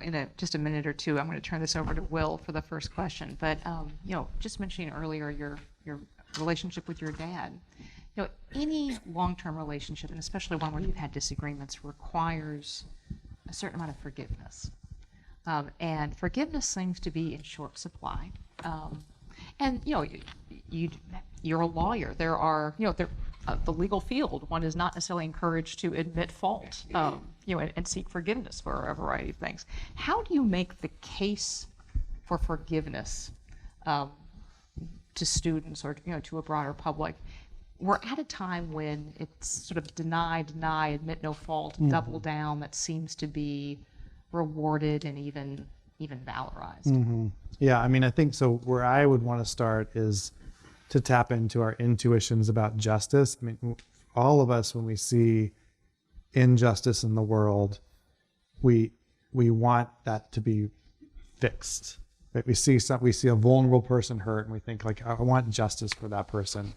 In just a minute or two, I'm going to turn this over to Will for the first question. But just mentioning earlier your relationship with your dad. Any long-term relationship, and especially one where you've had disagreements, requires a certain amount of forgiveness. And forgiveness seems to be in short supply. And you're a lawyer. There are, the legal field, one is not necessarily encouraged to admit fault, and seek forgiveness for a variety of things. How do you make the case for forgiveness to students or to a broader public? We're at a time when it's sort of deny, admit no fault, double down, that seems to be rewarded and even valorized. Mm-hmm. Yeah, I mean, I think so. Where I would want to start is to tap into our intuitions about justice. I mean, all of us, when we see injustice in the world, we want that to be fixed. Right? We see a vulnerable person hurt, and we think like, I want justice for that person.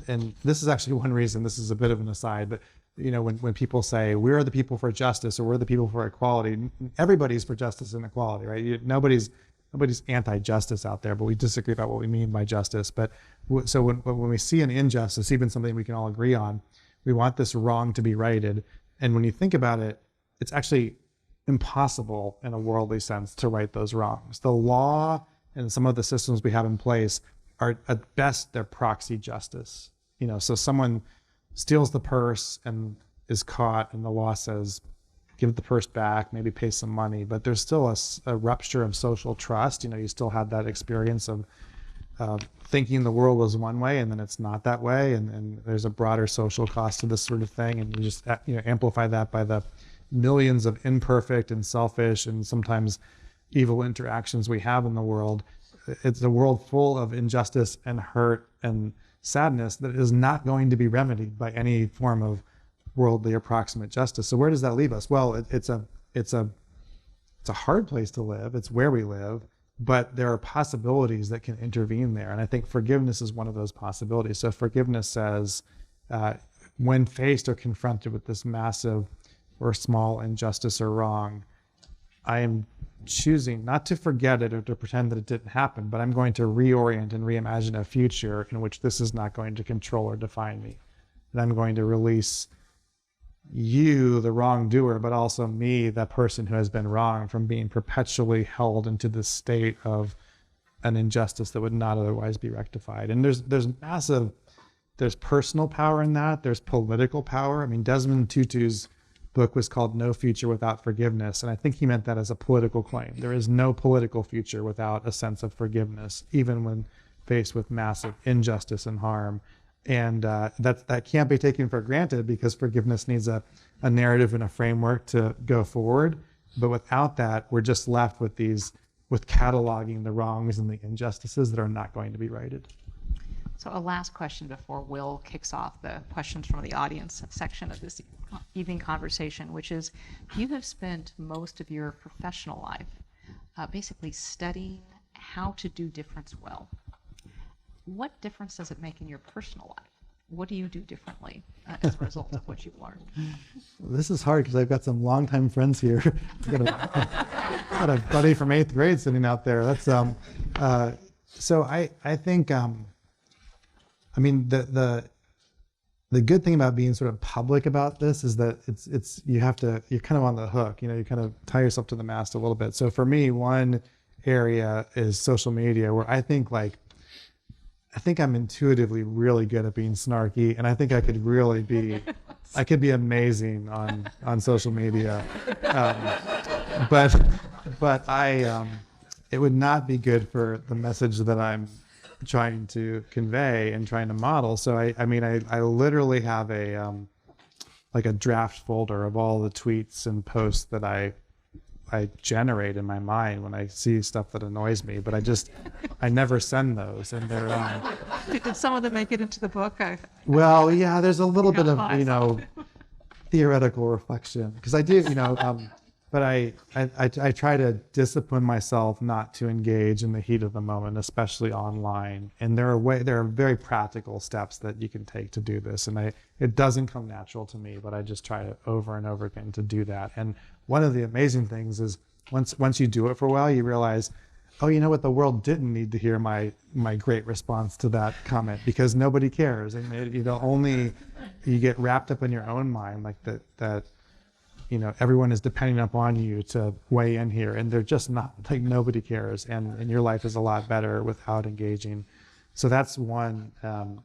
And this is actually one reason. This is a bit of an aside, but when people say we're the people for justice or we're the people for equality, everybody's for justice and equality, right? Nobody's anti-justice out there, but we disagree about what we mean by justice. But so when we see an injustice, even something we can all agree on, we want this wrong to be righted. And when you think about it, it's actually impossible in a worldly sense to right those wrongs. The law and some of the systems we have in place are at best they're proxy justice. So someone steals the purse and is caught, and the law says give the purse back, maybe pay some money, but there's still a rupture of social trust. You still had that experience of thinking the world was one way and then it's not that way, and there's a broader social cost to this sort of thing, and you just amplify that by the millions of imperfect and selfish and sometimes evil interactions we have in the world. It's a world full of injustice and hurt and sadness that is not going to be remedied by any form of worldly approximate justice. So where does that leave us? Well, it's a hard place to live. It's where we live, but there are possibilities that can intervene there. And I think forgiveness is one of those possibilities. So forgiveness says, when faced or confronted with this massive or small injustice or wrong, I am choosing not to forget it or to pretend that it didn't happen, but I'm going to reorient and reimagine a future in which this is not going to control or define me. And I'm going to release you, the wrongdoer, but also me, that person who has been wronged, from being perpetually held into this state of an injustice that would not otherwise be rectified. And there's personal power in that. There's political power. I mean, Desmond Tutu's book was called No Future Without Forgiveness, and I think he meant that as a political claim. There is no political future without a sense of forgiveness, even when faced with massive injustice and harm. And that can't be taken for granted, because forgiveness needs a narrative and a framework to go forward. But without that, we're just left with cataloging the wrongs and the injustices that are not going to be righted. So a last question before Will kicks off the questions from the audience section of this evening conversation, which is, you have spent most of your professional life basically studying how to do difference well. What difference does it make in your personal life? What do you do differently as a result of what you've learned? This is hard because I've got some longtime friends here. I've got a buddy from 8th grade sitting out there. That's so I think I mean, the good thing about being sort of public about this is that you're kind of on the hook. You kind of tie yourself to the mast a little bit. So for me, one area is social media, where I think I'm intuitively really good at being snarky, and I think I could really be amazing on social media. But it would not be good for the message that I'm trying to convey and trying to model. So I literally have a draft folder of all the tweets and posts that I generate in my mind when I see stuff that annoys me, but I never send those. And they're Did some of them make it into the book? Well, yeah, there's a little bit of theoretical reflection, because I do but I try to discipline myself not to engage in the heat of the moment, especially online. And there are very practical steps that you can take to do this. And it doesn't come natural to me, but I just try to over and over again to do that. And one of the amazing things is once you do it for a while, you realize, oh, you know what? The world didn't need to hear my great response to that comment, because nobody cares. And you get wrapped up in your own mind, like that everyone is depending upon you to weigh in here, and they're just not, like, nobody cares, and your life is a lot better without engaging. So that's one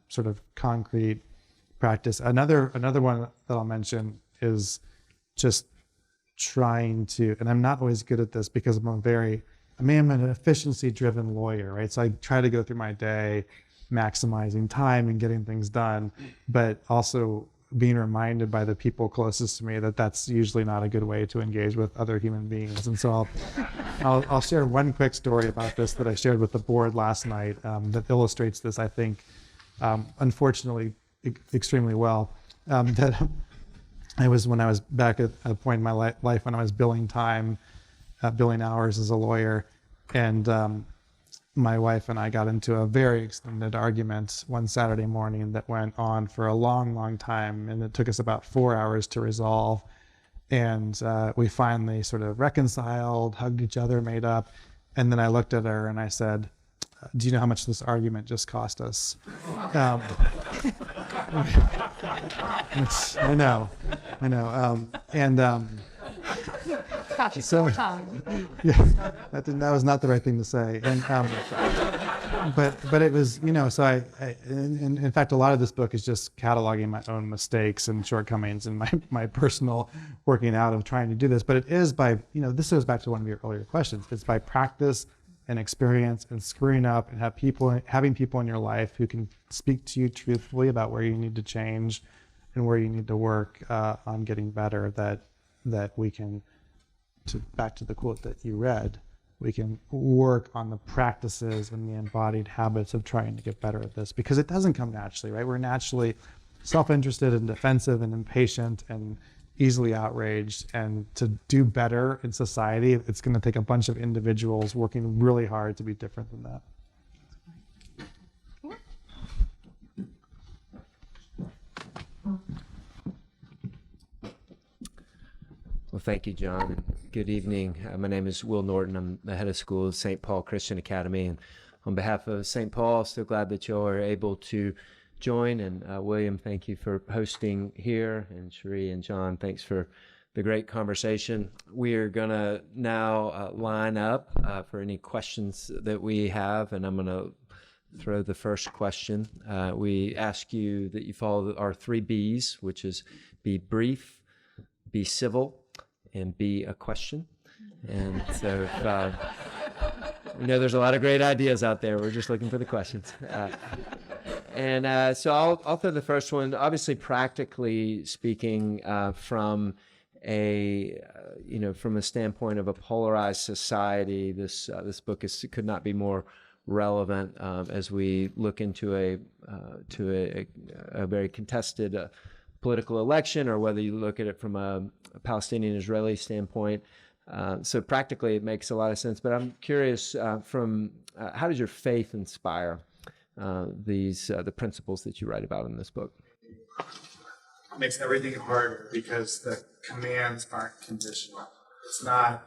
sort of concrete practice. Another one that I'll mention is just trying to, and I'm not always good at this because I'm an efficiency-driven lawyer, right? So I try to go through my day maximizing time and getting things done, but also being reminded by the people closest to me that that's usually not a good way to engage with other human beings. And so I'll share one quick story about this that I shared with the board last night that illustrates this, I think, unfortunately, extremely well. That when I was back at a point in my life when I was billing hours as a lawyer, and my wife and I got into a very extended argument one Saturday morning that went on for a long, long time, and it took us about 4 hours to resolve. And we finally sort of reconciled, hugged each other, made up. And then I looked at her and I said, do you know how much this argument just cost us? I know. Gosh, So- time. Yeah, that was not the right thing to say. And but it was, so in fact, a lot of this book is just cataloging my own mistakes and shortcomings and my personal working out of trying to do this. But it is by, this goes back to one of your earlier questions. It's by practice and experience and screwing up and having people in your life who can speak to you truthfully about where you need to change and where you need to work on getting better, that we can, back to the quote that you read, we can work on the practices and the embodied habits of trying to get better at this, because it doesn't come naturally, right? We're naturally self-interested and defensive and impatient and easily outraged. And to do better in society, it's going to take a bunch of individuals working really hard to be different than that. Well, thank you, John. Good evening. My name is Will Norton. I'm the head of school at St. Paul Christian Academy. And on behalf of St. Paul, so glad that you all are able to join. And William, thank you for hosting here. And Cherie and John, thanks for the great conversation. We are going to now line up for any questions that we have. And I'm going to throw the first question. We ask you that you follow our 3 Bs, which is be brief, be civil, and be a question. And so we know there's a lot of great ideas out there. We're just looking for the questions. So I'll throw the first one. Obviously, practically speaking, from a standpoint of a polarized society, this book could not be more relevant as we look into a very contested political election, or whether you look at it from a Palestinian-Israeli standpoint. So practically, it makes a lot of sense. But I'm curious, how does your faith inspire the principles that you write about in this book? It makes everything harder because the commands aren't conditional. It's not,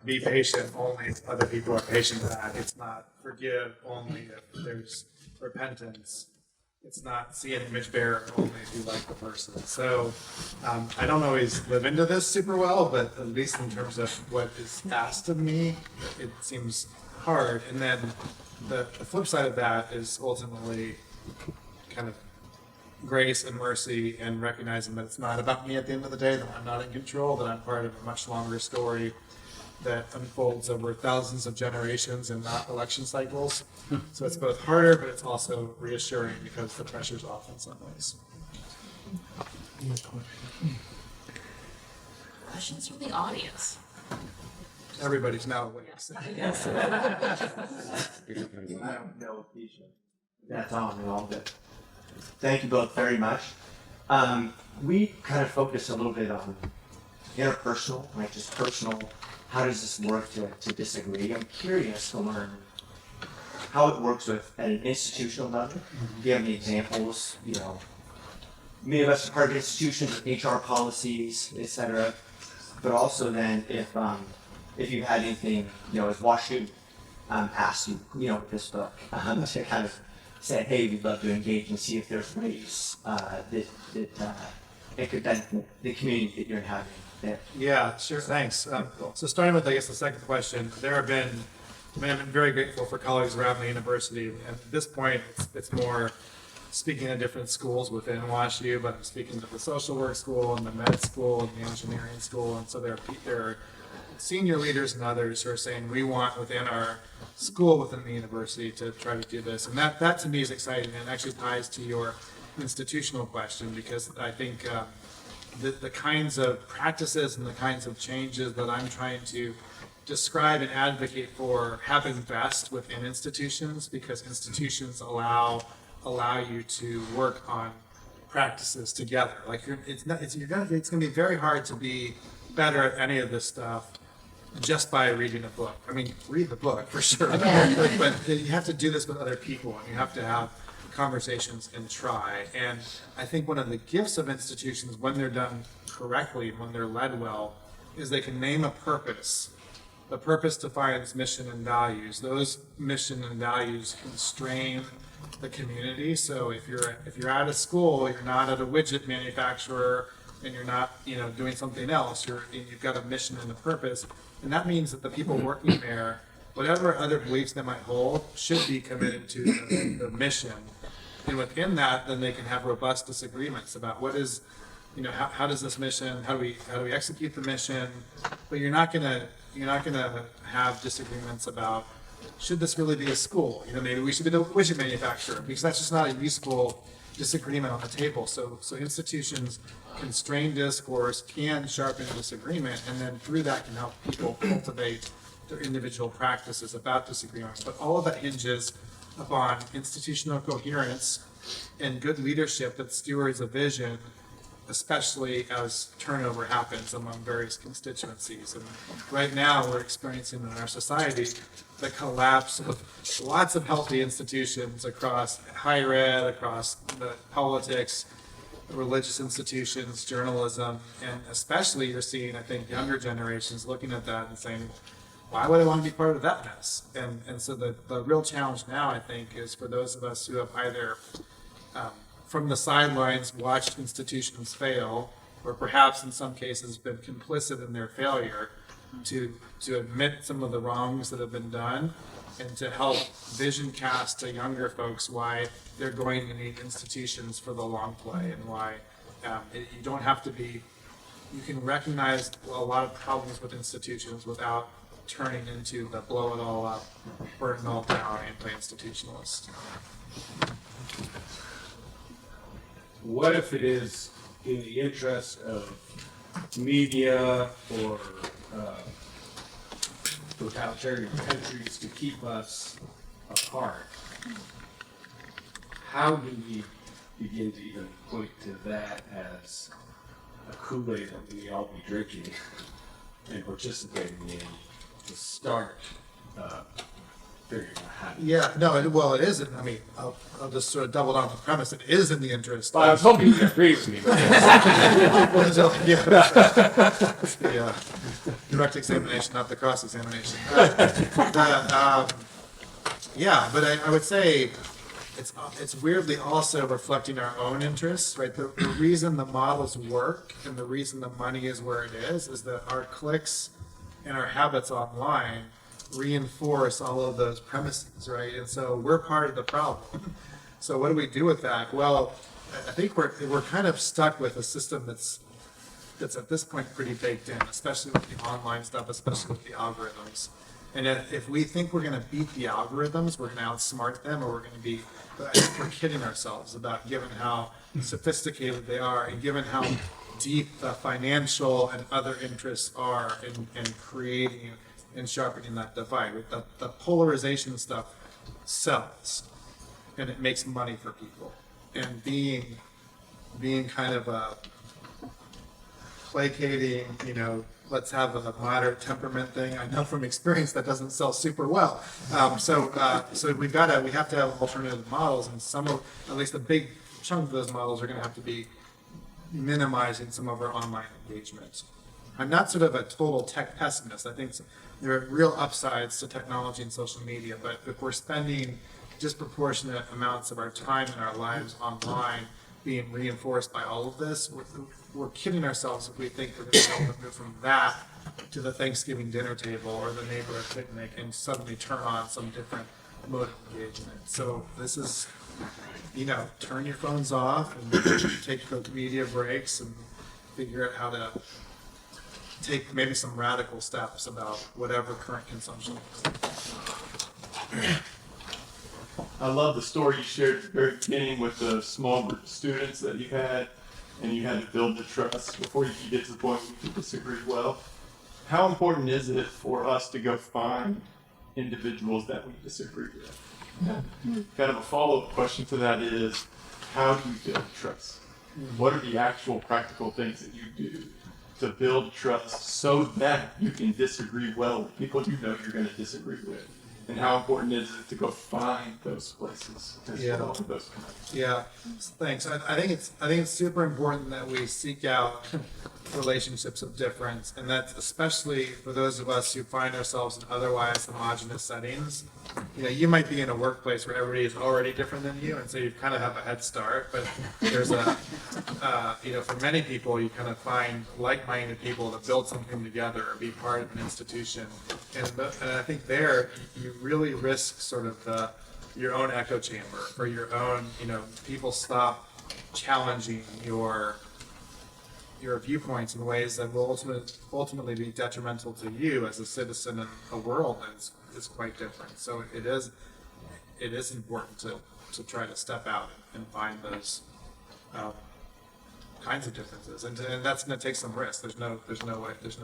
be patient only if other people are patient back. It's not forgive only if there's repentance. It's not see an image bearer only if you like the person. So I don't always live into this super well, but at least in terms of what is asked of me, it seems hard. And then the flip side of that is ultimately kind of grace and mercy, and recognizing that it's not about me at the end of the day, that I'm not in control, that I'm part of a much longer story that unfolds over thousands of generations and not election cycles. So it's both harder, but it's also reassuring because the pressure's off in some ways. Questions from the audience. Everybody's now awake. Yes. I don't know if these that's on and all, but thank you both very much. We kind of focus a little bit on interpersonal, like just personal. How does this work to disagree? I'm curious to learn how it works at an institutional level. Do you have any examples? Many of us are part of institutions, HR policies, etc. But also then, if you had anything, as Washington asked you, with this book, to kind of say, hey, we'd love to engage and see if there's ways that it could benefit the community that you're having there. Yeah, sure. Thanks. So starting with, I guess, the second question, I've been very grateful for colleagues around the university. And at this point, it's more speaking at different schools within WashU, but I'm speaking to the social work school and the med school and the engineering school. And so there are senior leaders and others who are saying, we want within our school, within the university, to try to do this. And that to me is exciting, and actually ties to your institutional question, because I think the kinds of practices and the kinds of changes that I'm trying to describe and advocate for happen best within institutions, because institutions allow you to work on practices together. Like it's going to be very hard to be better at any of this stuff just by reading a book. I mean, read the book for sure, but you have to do this with other people, and you have to have conversations and try. And I think one of the gifts of institutions, when they're done correctly and when they're led well, is they can name a purpose. The purpose defines mission and values. Those mission and values constrain the community. So if you're at a school, you're not at a widget manufacturer and you're not, doing something else. You've got a mission and a purpose, and that means that the people working there, whatever other beliefs they might hold, should be committed to the mission. And within that, then they can have robust disagreements about what is, how does this mission, how do we execute the mission? But you're not gonna have disagreements about, should this really be a school? Maybe we should be the widget manufacturer, because that's just not a useful disagreement on the table. So institutions constrain discourse, can sharpen disagreement, and then through that can help people cultivate their individual practices about disagreement. But all of that hinges upon institutional coherence and good leadership that stewards a vision, especially as turnover happens among various constituencies. And right now we're experiencing in our society the collapse of lots of healthy institutions across higher ed, across the politics, religious institutions, journalism, and especially you're seeing, I think, younger generations looking at that and saying, why would I want to be part of that mess? And so the real challenge now, I think, is for those of us who have either from the sidelines watched institutions fail, or perhaps in some cases been complicit in their failure, to admit some of the wrongs that have been done, and to help vision cast to younger folks why they're going to need institutions for the long play, and why you don't have to be, you can recognize a lot of problems with institutions without turning into the blow it all up, burn it all down, anti-institutionalist. What if it is in the interest of media or totalitarian countries to keep us apart? How do we begin to even point to that as a Kool-Aid that we all be drinking and participating in to start figuring out how to? Yeah, no, well, it isn't. I mean, I'll just sort of double down on the premise. It is in the interest. I was hoping you agreed with me. Yeah, direct examination, not the cross examination. Yeah, but I would say it's weirdly also reflecting our own interests, right? The reason the models work and the reason the money is where it is that our clicks and our habits online reinforce all of those premises, right? And so we're part of the problem. So what do we do with that? Well, I think we're kind of stuck with a system that's at this point pretty baked in, especially with the online stuff, especially with the algorithms. And if we think we're going to beat the algorithms, we're going to outsmart them, or I think we're kidding ourselves about given how sophisticated they are and given how deep the financial and other interests are in creating and sharpening that divide. The polarization stuff sells, and it makes money for people. And being kind of a placating, let's have a moderate temperament thing, I know from experience that doesn't sell super well. So we have to have alternative models, and at least a big chunk of those models are going to have to be minimizing some of our online engagement. I'm not sort of a total tech pessimist. I think there are real upsides to technology and social media, but if we're spending disproportionate amounts of our time in our lives online being reinforced by all of this, we're kidding ourselves if we think we're going to be able to move from that to the Thanksgiving dinner table or the neighborhood picnic and suddenly turn on some different mode of engagement. So this is, turn your phones off and take the media breaks and figure out how to take maybe some radical steps about whatever current consumption is. I love the story you shared at the very beginning with the small group of students that you had, and you had to build the trust before you could get to the point where you could disagree well. How important is it for us to go find individuals that we disagree with? Kind of a follow-up question to that is, how do you build trust? What are the actual practical things that you do to build trust so that you can disagree well with people you know you're going to disagree with? And how important is it to go find those places as well, those connections? Yeah, thanks. I think it's super important that we seek out relationships of difference, and that's especially for those of us who find ourselves in otherwise homogenous settings. You know, you might be in a workplace where everybody is already different than you, and so you kind of have a head start. But there's a, you know, for many people, you kind of find like-minded people to build something together or be part of an institution. And I think there you really risk sort of your own echo chamber or your own, you know, people stop challenging your viewpoints in ways that will ultimately be detrimental to you as a citizen in a world that is quite different. So it is important to try to step out and find those kinds of differences, and that's going to take some risk. There's no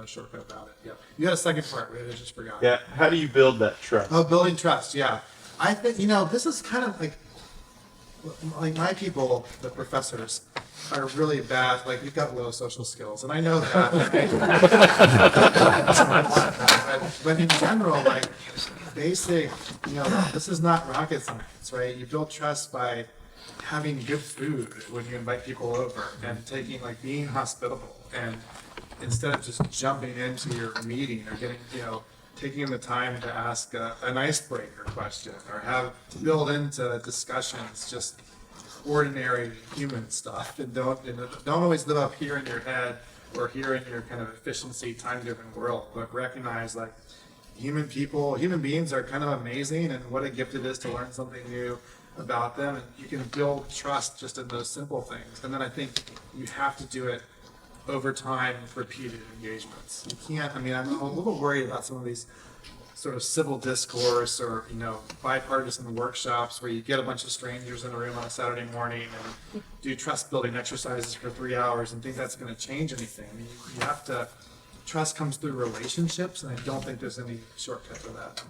shortcut about it. Yeah, you had a second part. I just forgot. Yeah. How do you build that trust? Oh, building trust. Yeah, I think, you know, this is kind of like my people, the professors, are really bad. Like, we've got low social skills, and I know that. But in general, like basic, you know, this is not rocket science, right? You build trust by having good food when you invite people over, and being hospitable, and instead of just jumping into your meeting or taking the time to ask an icebreaker question or build into discussions just ordinary human stuff, and don't always live up here in your head or here in your kind of efficiency, time-driven world, but recognize like human beings are kind of amazing, and what a gift it is to learn something new about them, and you can build trust just in those simple things. And then I think you have to do it over time with repeated engagements. You can't, I mean, I'm a little worried about some of these sort of civil discourse or, you know, bipartisan workshops where you get a bunch of strangers in a room on a Saturday morning and do trust building exercises for 3 hours and think that's going to change anything. I mean, you have to, trust comes through relationships, and I don't think there's any shortcut for that.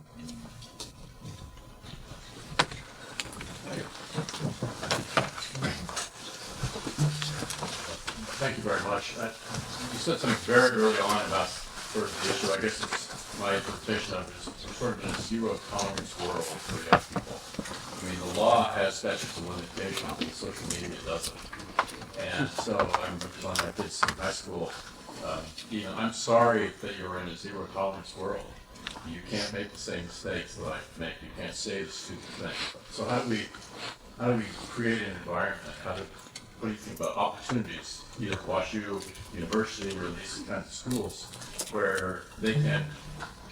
Thank you very much. You said something very early on about sort of the issue. I guess it's my interpretation of it is sort of a zero tolerance world for young people. I mean, the law has statutes of limitations, and social media doesn't. And so I'm telling my kids in high school, you know, I'm sorry that you're in a zero tolerance world. You can't make the same mistakes that I make. You can't say the stupid things. So how do we create an environment? What do you think about opportunities, either at WashU University or these kinds of schools, where they can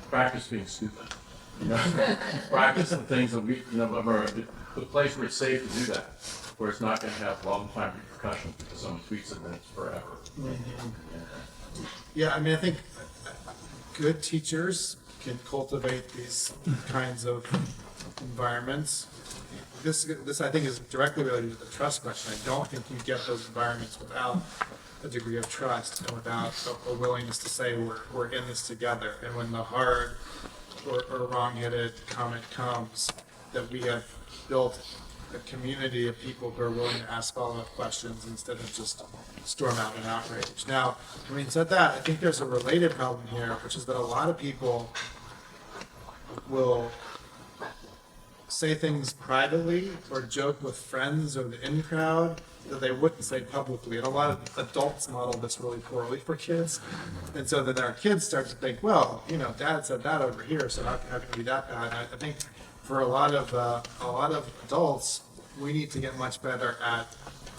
practice being stupid? You know, practice the things that we, you know, the place where it's safe to do that, where it's not going to have long-time repercussions because someone tweets it and it's forever. Mm-hmm. Yeah, I mean, I think good teachers can cultivate these kinds of environments. This I think is directly related to the trust question. I don't think you get those environments without a degree of trust and without a willingness to say we're in this together. And when the hard or wrong-headed comment comes, that we have built a community of people who are willing to ask follow-up questions instead of just storm out in outrage. Now, having said that, I think there's a related problem here, which is that a lot of people will say things privately or joke with friends or the in crowd that they wouldn't say publicly. And a lot of adults model this really poorly for kids. And so then our kids start to think, well, you know, Dad said that over here, so how can it be that bad? And I think for a lot of adults, we need to get much better at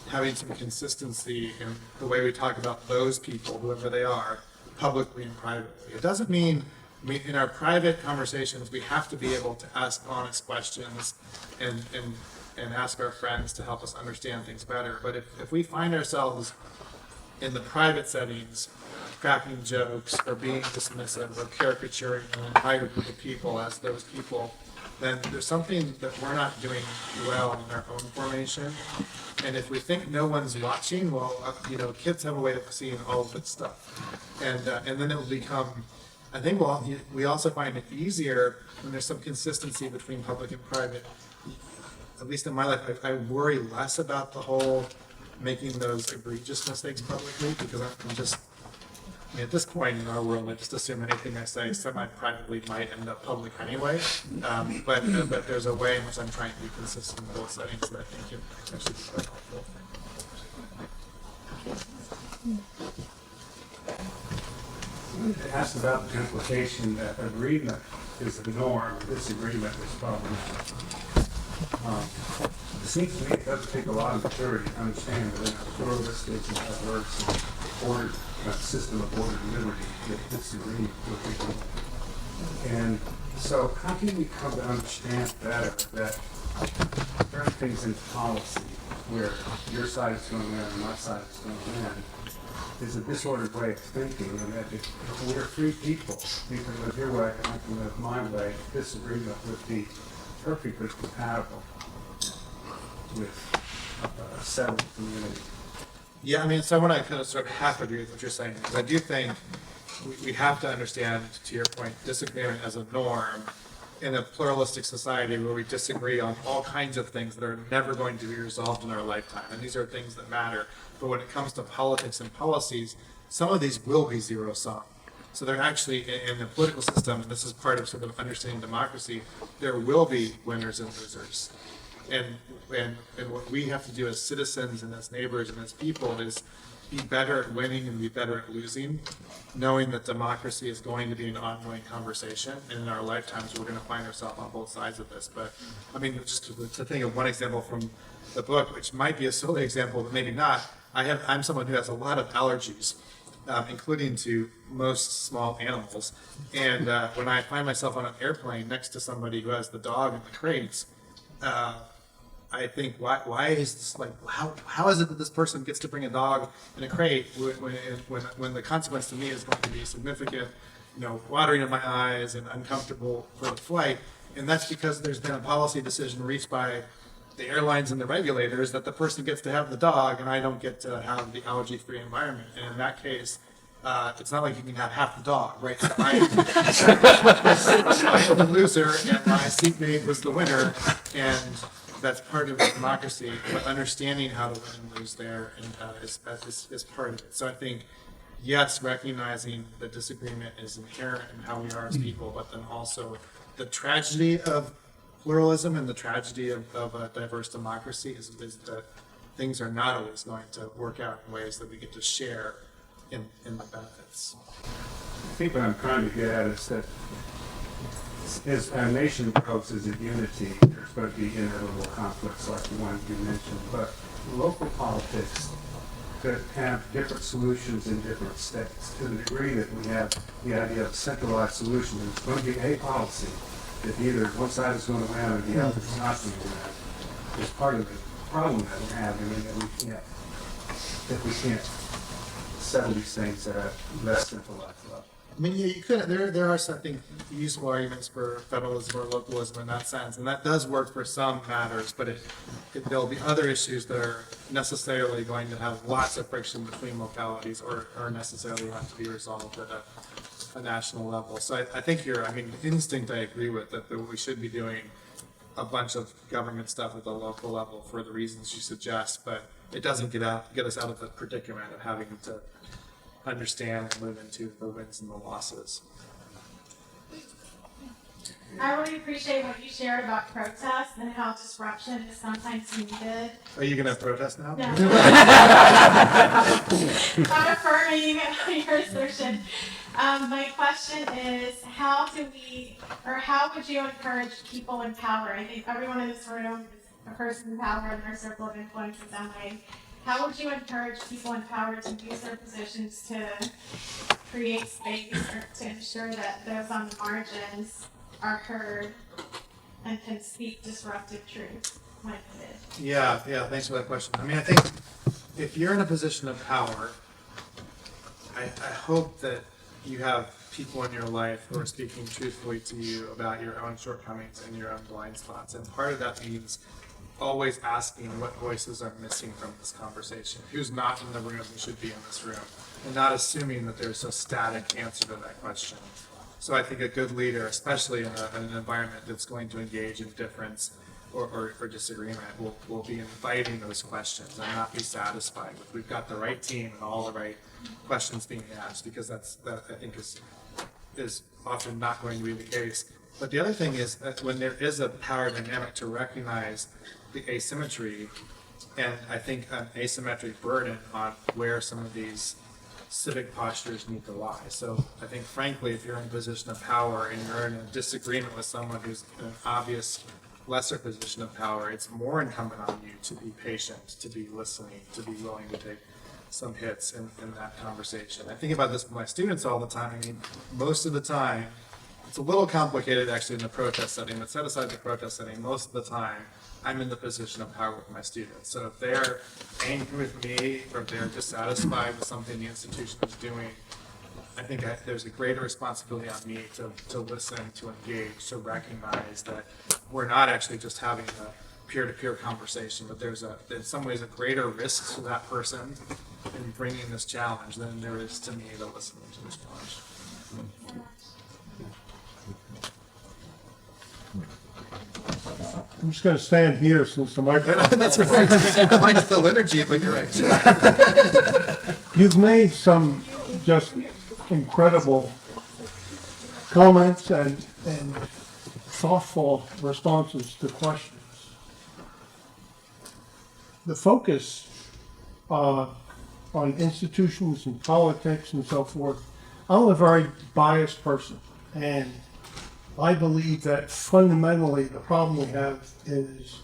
having some consistency in the way we talk about those people, whoever they are, publicly and privately. It doesn't mean, in our private conversations, we have to be able to ask honest questions and ask our friends to help us understand things better. But if we find ourselves in the private settings cracking jokes or being dismissive or caricaturing an entire group of people as those people, then there's something that we're not doing well in our own formation. And if we think no one's watching, well, you know, kids have a way of seeing all of this stuff. And then it will become, I think we also find it easier when there's some consistency between public and private. At least in my life, I worry less about the whole making those egregious mistakes publicly, because I'm just, I mean, at this point in our world, I just assume anything I say semi-privately might end up public anyway. But there's a way in which I'm trying to be consistent in both settings that I think can actually be quite helpful. asked about the implication that agreement is the norm, disagreement is problematic. It seems to me it doesn't take a lot of maturity to understand that in a pluralistic and diverse and ordered system of order and liberty, that disagreement will be wrong. And so how can we come to understand better that there are things in policy where your side is going to win and my side is going to win is a disordered way of thinking, and that if we're free people, you can live your way and I can live my way, disagreement would be perfectly compatible with a settled community. Yeah, I mean, so I want to kind of sort of half agree with what you're saying, because I do think we have to understand, to your point, disagreement as a norm in a pluralistic society where we disagree on all kinds of things that are never going to be resolved in our lifetime. And these are things that matter. But when it comes to politics and policies, some of these will be zero sum. So they're actually in the political system, and this is part of sort of understanding democracy, there will be winners and losers. And what we have to do as citizens and as neighbors and as people is be better at winning and be better at losing, knowing that democracy is going to be an ongoing conversation, and in our lifetimes we're going to find ourselves on both sides of this. But I mean, just to think of one example from the book, which might be a silly example, but maybe not. I'm someone who has a lot of allergies, including to most small animals. And when I find myself on an airplane next to somebody who has the dog in the crates, I think, why is this, like, how is it that this person gets to bring a dog in a crate when the consequence to me is going to be significant, watering in my eyes and uncomfortable for the flight? And that's because there's been a policy decision reached by the airlines and the regulators that the person gets to have the dog and I don't get to have the allergy-free environment. And in that case, it's not like you can have half the dog, right? So I was the loser and my seatmate was the winner, and that's part of democracy. But understanding how to win and lose there is part of it. So I think, yes, recognizing that disagreement is inherent in how we are as people, but then also the tragedy of pluralism and the tragedy of a diverse democracy is that things are not always going to work out in ways that we get to share in the benefits. I think what I'm trying to get at is that as our nation grows as a unity, there's going to be inevitable conflicts like the one you mentioned, but local politics could have different solutions in different states. To the degree that we have the idea of centralized solutions, there's going to be a policy that either one side is going to win or the other is not going to win. It's part of the problem that we're having, and that we can't settle these things at a less centralized level. I mean, yeah, you could. There are some, I think, useful arguments for federalism or localism in that sense, and that does work for some matters. But there'll be other issues that are necessarily going to have lots of friction between localities, or necessarily have to be resolved at a national level. So I think instinct I agree with, that we should be doing a bunch of government stuff at the local level for the reasons you suggest, but it doesn't get us out of the predicament of having to understand and live into the wins and the losses. I really appreciate what you shared about protest and how disruption is sometimes needed. Are you going to protest now? No. Not affirming your assertion. My question is, how would you encourage people in power? I think everyone in this room is a person in power in their circle of influence in some way. How would you encourage people in power to use their positions to create space or to ensure that those on the margins are heard and can speak disruptive truth when needed? Yeah, thanks for that question. I mean, I think if you're in a position of power, I hope that you have people in your life who are speaking truthfully to you about your own shortcomings and your own blind spots. And part of that means always asking what voices are missing from this conversation, who's not in the room who should be in this room, and not assuming that there's a static answer to that question. So I think a good leader, especially in an environment that's going to engage in difference or disagreement, will be inviting those questions and not be satisfied with we've got the right team and all the right questions being asked, because that I think is often not going to be the case. But the other thing is that when there is a power dynamic, to recognize the asymmetry, and I think an asymmetric burden on where some of these civic postures need to lie. So I think, frankly, if you're in a position of power and you're in a disagreement with someone who's in an obvious lesser position of power, it's more incumbent on you to be patient, to be listening, to be willing to take some hits in that conversation. I think about this with my students all the time. I mean, most of the time, it's a little complicated actually in the protest setting, but set aside the protest setting, most of the time, I'm in the position of power with my students. So if they're angry with me or if they're dissatisfied with something the institution is doing, I think there's a greater responsibility on me to listen, to engage, to recognize that we're not actually just having a peer-to-peer conversation, but there's in some ways a greater risk to that person in bringing this challenge than there is to me to listen to this challenge. I'm just going to stand here since the microphone. That's right. Mine's the liturgy, but you're right. You've made some just incredible comments and thoughtful responses to questions. The focus on institutions and politics and so forth, I'm a very biased person, and I believe that fundamentally the problem we have is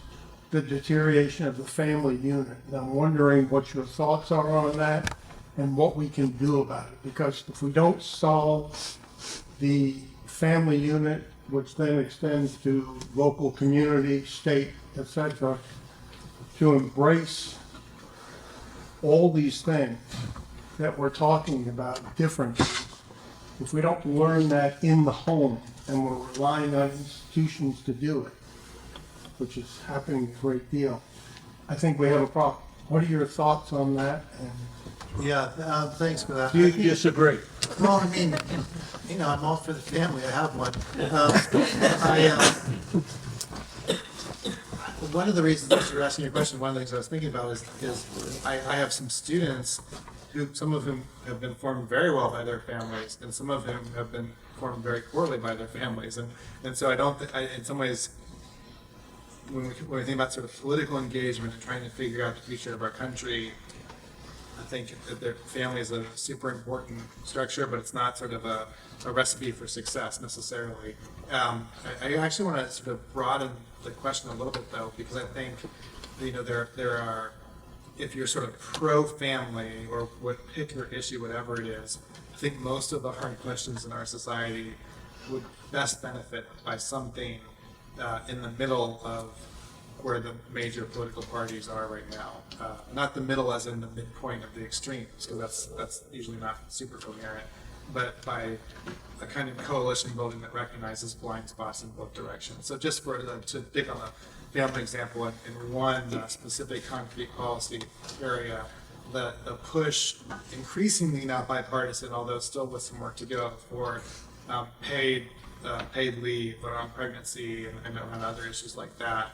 the deterioration of the family unit. And I'm wondering what your thoughts are on that and what we can do about it. Because if we don't solve the family unit, which then extends to local community, state, etc., to embrace all these things that we're talking about differently, if we don't learn that in the home, and we're relying on institutions to do it, which is happening a great deal, I think we have a problem. What are your thoughts on that? And Yeah, thanks for that. do you disagree? Well, I mean, I'm all for the family. I have one. One of the reasons that you're asking your question, one of the things I was thinking about is I have some students some of whom have been formed very well by their families, and some of whom have been formed very poorly by their families. And so in some ways, when we think about sort of political engagement and trying to figure out the future of our country, I think that their family is a super important structure, but it's not sort of a recipe for success necessarily. I actually want to sort of broaden the question a little bit though, because I think there are, if you're sort of pro-family or pick your issue, whatever it is, I think most of the hard questions in our society would best benefit by something in the middle of where the major political parties are right now. Not the middle as in the midpoint of the extremes, because that's usually not super coherent, but by a kind of coalition building that recognizes blind spots in both directions. So just to pick on a family example in one specific concrete policy area, the push, increasingly not bipartisan, although still with some work to go, for paid leave around pregnancy and around other issues like that.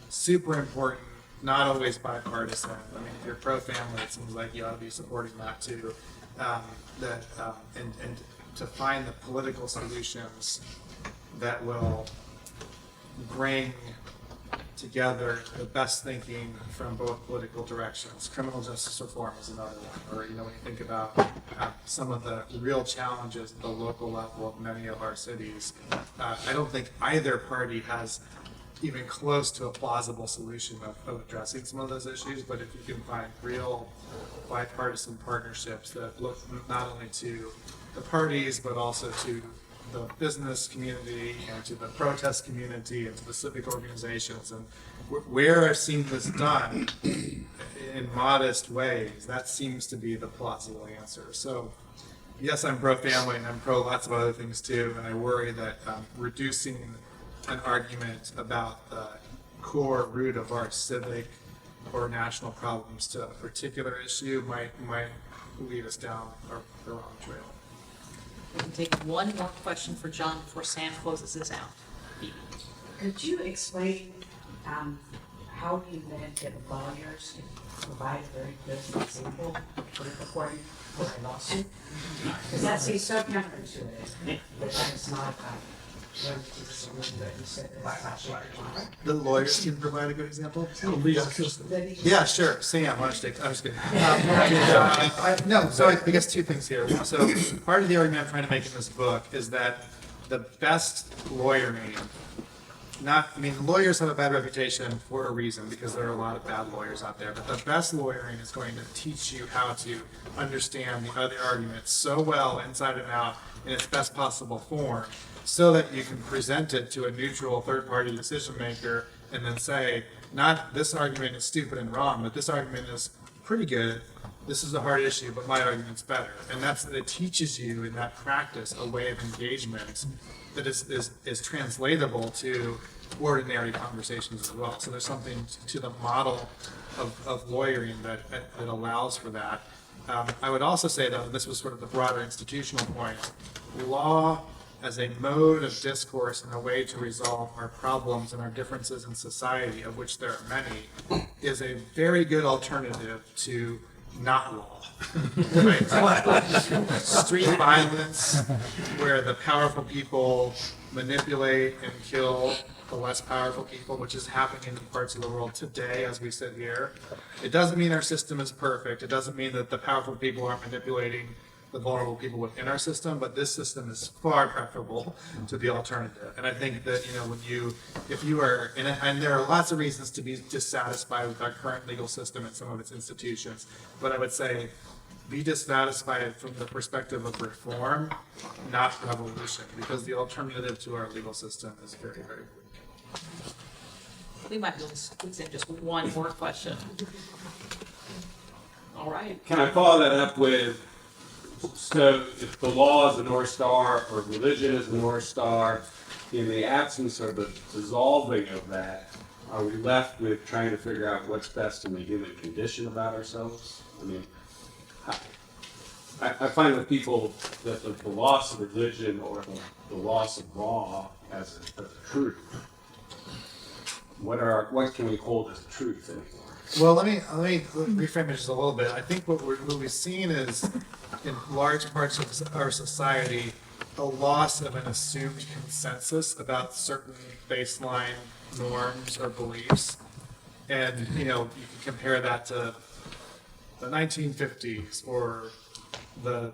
Super important, not always bipartisan. I mean, if you're pro-family, it seems like you ought to be supporting that too. And to find the political solutions that will bring together the best thinking from both political directions. Criminal justice reform is another one. Or, when you think about some of the real challenges at the local level of many of our cities, I don't think either party has even close to a plausible solution of addressing some of those issues. But if you can find real bipartisan partnerships that look not only to the parties, but also to the business community and to the protest community and to the civic organizations, and where I've seen this done in modest ways, that seems to be the plausible answer. So yes, I'm pro-family and I'm pro lots of other things too, and I worry that reducing an argument about the core root of our civic or national problems to a particular issue might lead us down the wrong trail. We can take one more question for John before Sam closes this out. Could you explain how you then get lawyers to provide a very good example for reporting for a lawsuit? Because that seems so counterintuitive, but that is not The lawyers can provide a good example. That he- Yeah, sure. Sam, why don't you take? I'm just kidding. No, so I guess two things here. So part of the argument I'm trying to make in this book is that the best lawyering, lawyers have a bad reputation for a reason because there are a lot of bad lawyers out there. But the best lawyering is going to teach you how to understand the other arguments so well inside and out in its best possible form, so that you can present it to a neutral third-party decision maker and then say, not this argument is stupid and wrong, but this argument is pretty good. This is a hard issue, but my argument's better. And it teaches you in that practice a way of engagement that is translatable to ordinary conversations as well. So there's something to the model of lawyering that allows for that. I would also say, though, this was sort of the broader institutional point, law as a mode of discourse and a way to resolve our problems and our differences in society, of which there are many, is a very good alternative to not law. Right? Street violence, where the powerful people manipulate and kill the less powerful people, which is happening in parts of the world today as we sit here. It doesn't mean our system is perfect. It doesn't mean that the powerful people are manipulating the vulnerable people within our system, but this system is far preferable to the alternative. And I think that, if you are, and there are lots of reasons to be dissatisfied with our current legal system and some of its institutions, but I would say be dissatisfied from the perspective of reform, not revolution, because the alternative to our legal system is very, very weak. We might be able to squeeze in just one more question. All right. Can I follow that up with, so if the law is the North Star or religion is the North Star, in the absence or the dissolving of that, are we left with trying to figure out what's best in the human condition about ourselves? I find with people that the loss of religion or the loss of law as a truth, what can we hold as truth anymore? Well, let me reframe it just a little bit. I think what we've seen is, in large parts of our society, a loss of an assumed consensus about certain baseline norms or beliefs. And, you can compare that to the 1950s or the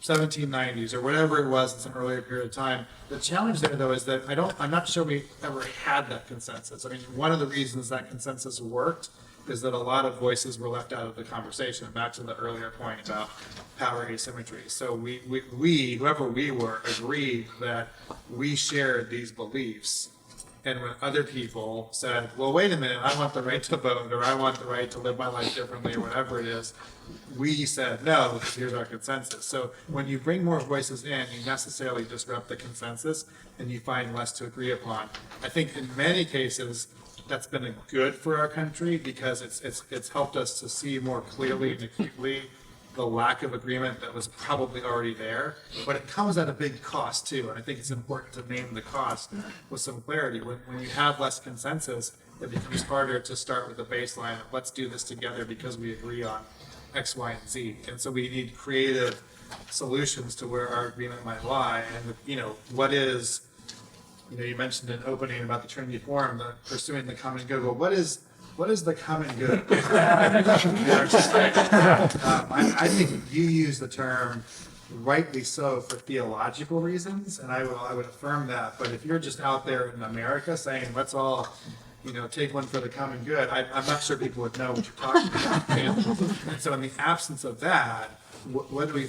1790s or whatever it was in some earlier period of time. The challenge there, though, is that I'm not sure we ever had that consensus. One of the reasons that consensus worked is that a lot of voices were left out of the conversation, back to the earlier point about power asymmetry. So we, whoever we were, agreed that we shared these beliefs. And when other people said, well, wait a minute, I want the right to vote, or I want the right to live my life differently, or whatever it is, we said, no, here's our consensus. So when you bring more voices in, you necessarily disrupt the consensus, and you find less to agree upon. I think in many cases, that's been good for our country, because it's helped us to see more clearly and acutely the lack of agreement that was probably already there, but it comes at a big cost too. And I think it's important to name the cost with some clarity. When you have less consensus, it becomes harder to start with a baseline of let's do this together because we agree on X, Y, and Z. And so we need creative solutions to where our agreement might lie. And what is, you mentioned in opening about the Trinity Forum, pursuing the common good. Well, what is the common good? I think you use the term rightly so for theological reasons, and I would affirm that. But if you're just out there in America saying, let's all, take one for the common good, I'm not sure people would know what you're talking about. And so in the absence of that, where do we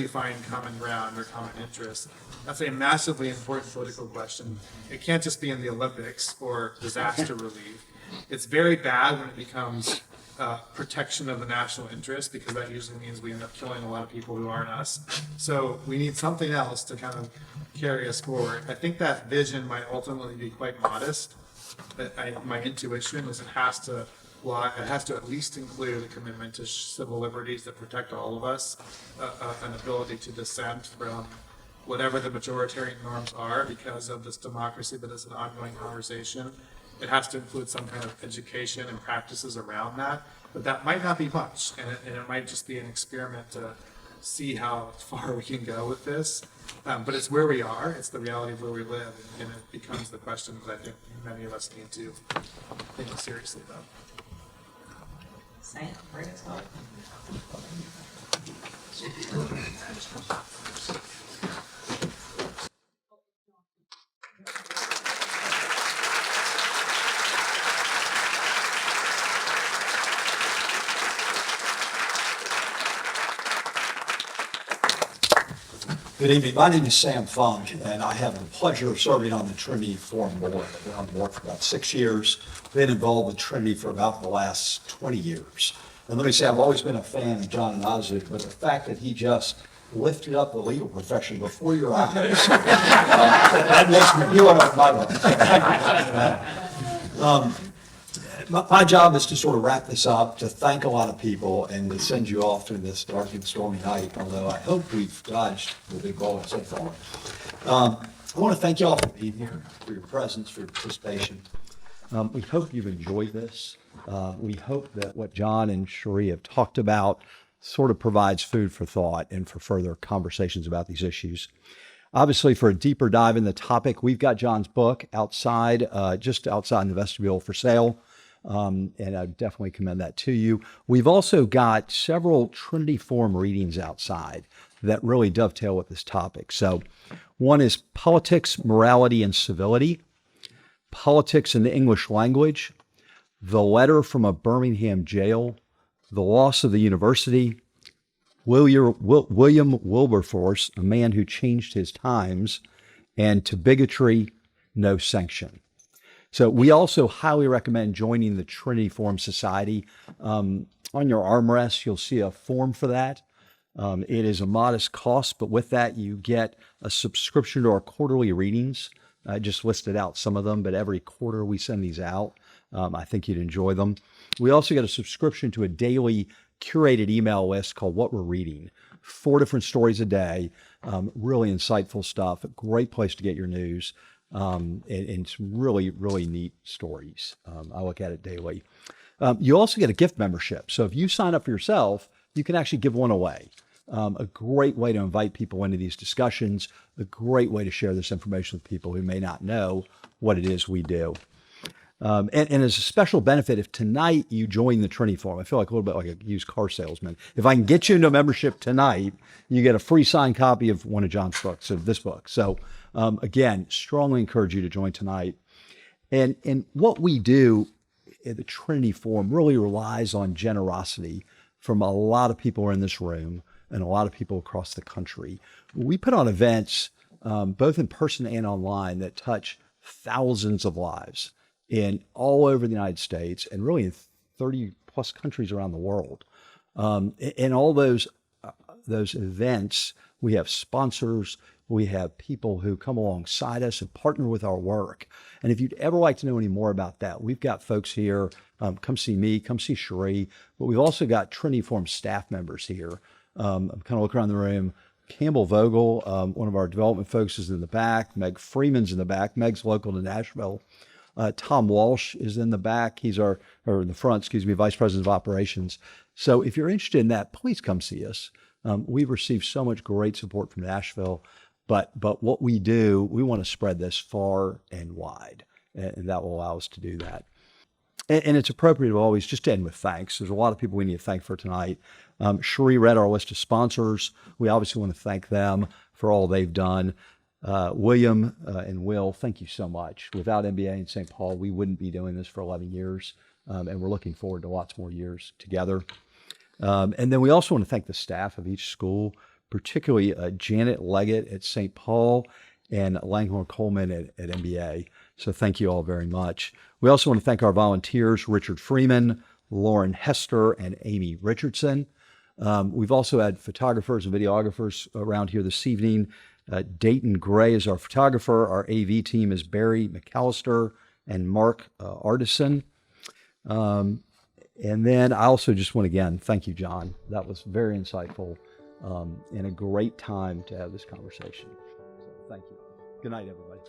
find common ground or common interest? That's a massively important political question. It can't just be in the Olympics or disaster relief. It's very bad when it becomes protection of the national interest, because that usually means we end up killing a lot of people who aren't us. So we need something else to kind of carry us forward. I think that vision might ultimately be quite modest. My intuition is it has to at least include a commitment to civil liberties that protect all of us, an ability to dissent from whatever the majoritarian norms are because of this democracy that is an ongoing conversation. It has to include some kind of education and practices around that, but that might not be much, and it might just be an experiment to see how far we can go with this. But it's where we are. It's the reality of where we live, and it becomes the question that I think many of us need to think seriously about. Sam, bring us home. Good evening. My name is Sam Funk, and I have the pleasure of serving on the Trinity Forum Board. I've been on the board for about 6 years, been involved with Trinity for about the last 20 years. And let me say, I've always been a fan of John Inazu, but the fact that he just lifted up the legal profession before your eyes, that makes me feel it on my life. My job is to sort of wrap this up, to thank a lot of people, and to send you off through this dark and stormy night, although I hope we've dodged the big bullet so far. I want to thank you all for being here, for your presence, for your participation. We hope you've enjoyed this. We hope that what John and Cherie have talked about sort of provides food for thought and for further conversations about these issues. Obviously, for a deeper dive in the topic, we've got John's book outside, just outside in the vestibule for sale. And I definitely commend that to you. We've also got several Trinity Forum readings outside that really dovetail with this topic. So one is Politics, Morality, and Civility, Politics in the English Language, The Letter from a Birmingham Jail, The Loss of the University, William Wilberforce, a Man Who Changed His Times, and To Bigotry, No Sanction. So we also highly recommend joining the Trinity Forum Society. On your armrest, you'll see a form for that. It is a modest cost, but with that, you get a subscription to our quarterly readings. I just listed out some of them, but every quarter we send these out. I think you'd enjoy them. We also get a subscription to a daily curated email list called What We're Reading. 4 different stories a day, really insightful stuff, a great place to get your news. And some really, really neat stories. I look at it daily. You also get a gift membership. So if you sign up for yourself, you can actually give one away. A great way to invite people into these discussions, a great way to share this information with people who may not know what it is we do. And as a special benefit, if tonight you join the Trinity Forum, I feel like a little bit like a used car salesman. If I can get you into a membership tonight, you get a free signed copy of one of John's books, of this book. So again, strongly encourage you to join tonight. And what we do at the Trinity Forum really relies on generosity from a lot of people who are in this room and a lot of people across the country. We put on events, both in person and online, that touch thousands of lives in all over the United States and really in 30 plus countries around the world. In all those events, we have sponsors, we have people who come alongside us and partner with our work. And if you'd ever like to know any more about that, we've got folks here, come see me, come see Cherie, but we've also got Trinity Forum staff members here. I'm kind of looking around the room. Campbell Vogel, one of our development folks, is in the back. Meg Freeman's in the back. Meg's local to Nashville. Tom Walsh is in the back. He's in the front, Vice President of Operations. So if you're interested in that, please come see us. We've received so much great support from Nashville, but what we do, we want to spread this far and wide, and that will allow us to do that. And it's appropriate always just to end with thanks. There's a lot of people we need to thank for tonight. Cherie read our list of sponsors. We obviously want to thank them for all they've done. William and Will, thank you so much. Without MBA in St. Paul, we wouldn't be doing this for 11 years, and we're looking forward to lots more years together. And then we also want to thank the staff of each school, particularly Janet Leggett at St. Paul and Langhorne Coleman at MBA. So thank you all very much. We also want to thank our volunteers, Richard Freeman, Lauren Hester, and Amy Richardson. We've also had photographers and videographers around here this evening. Dayton Gray is our photographer. Our AV team is Barry McAllister and Mark Artisan. And then I also just want to, again, thank you, John. That was very insightful and a great time to have this conversation. So thank you. Good night, everybody.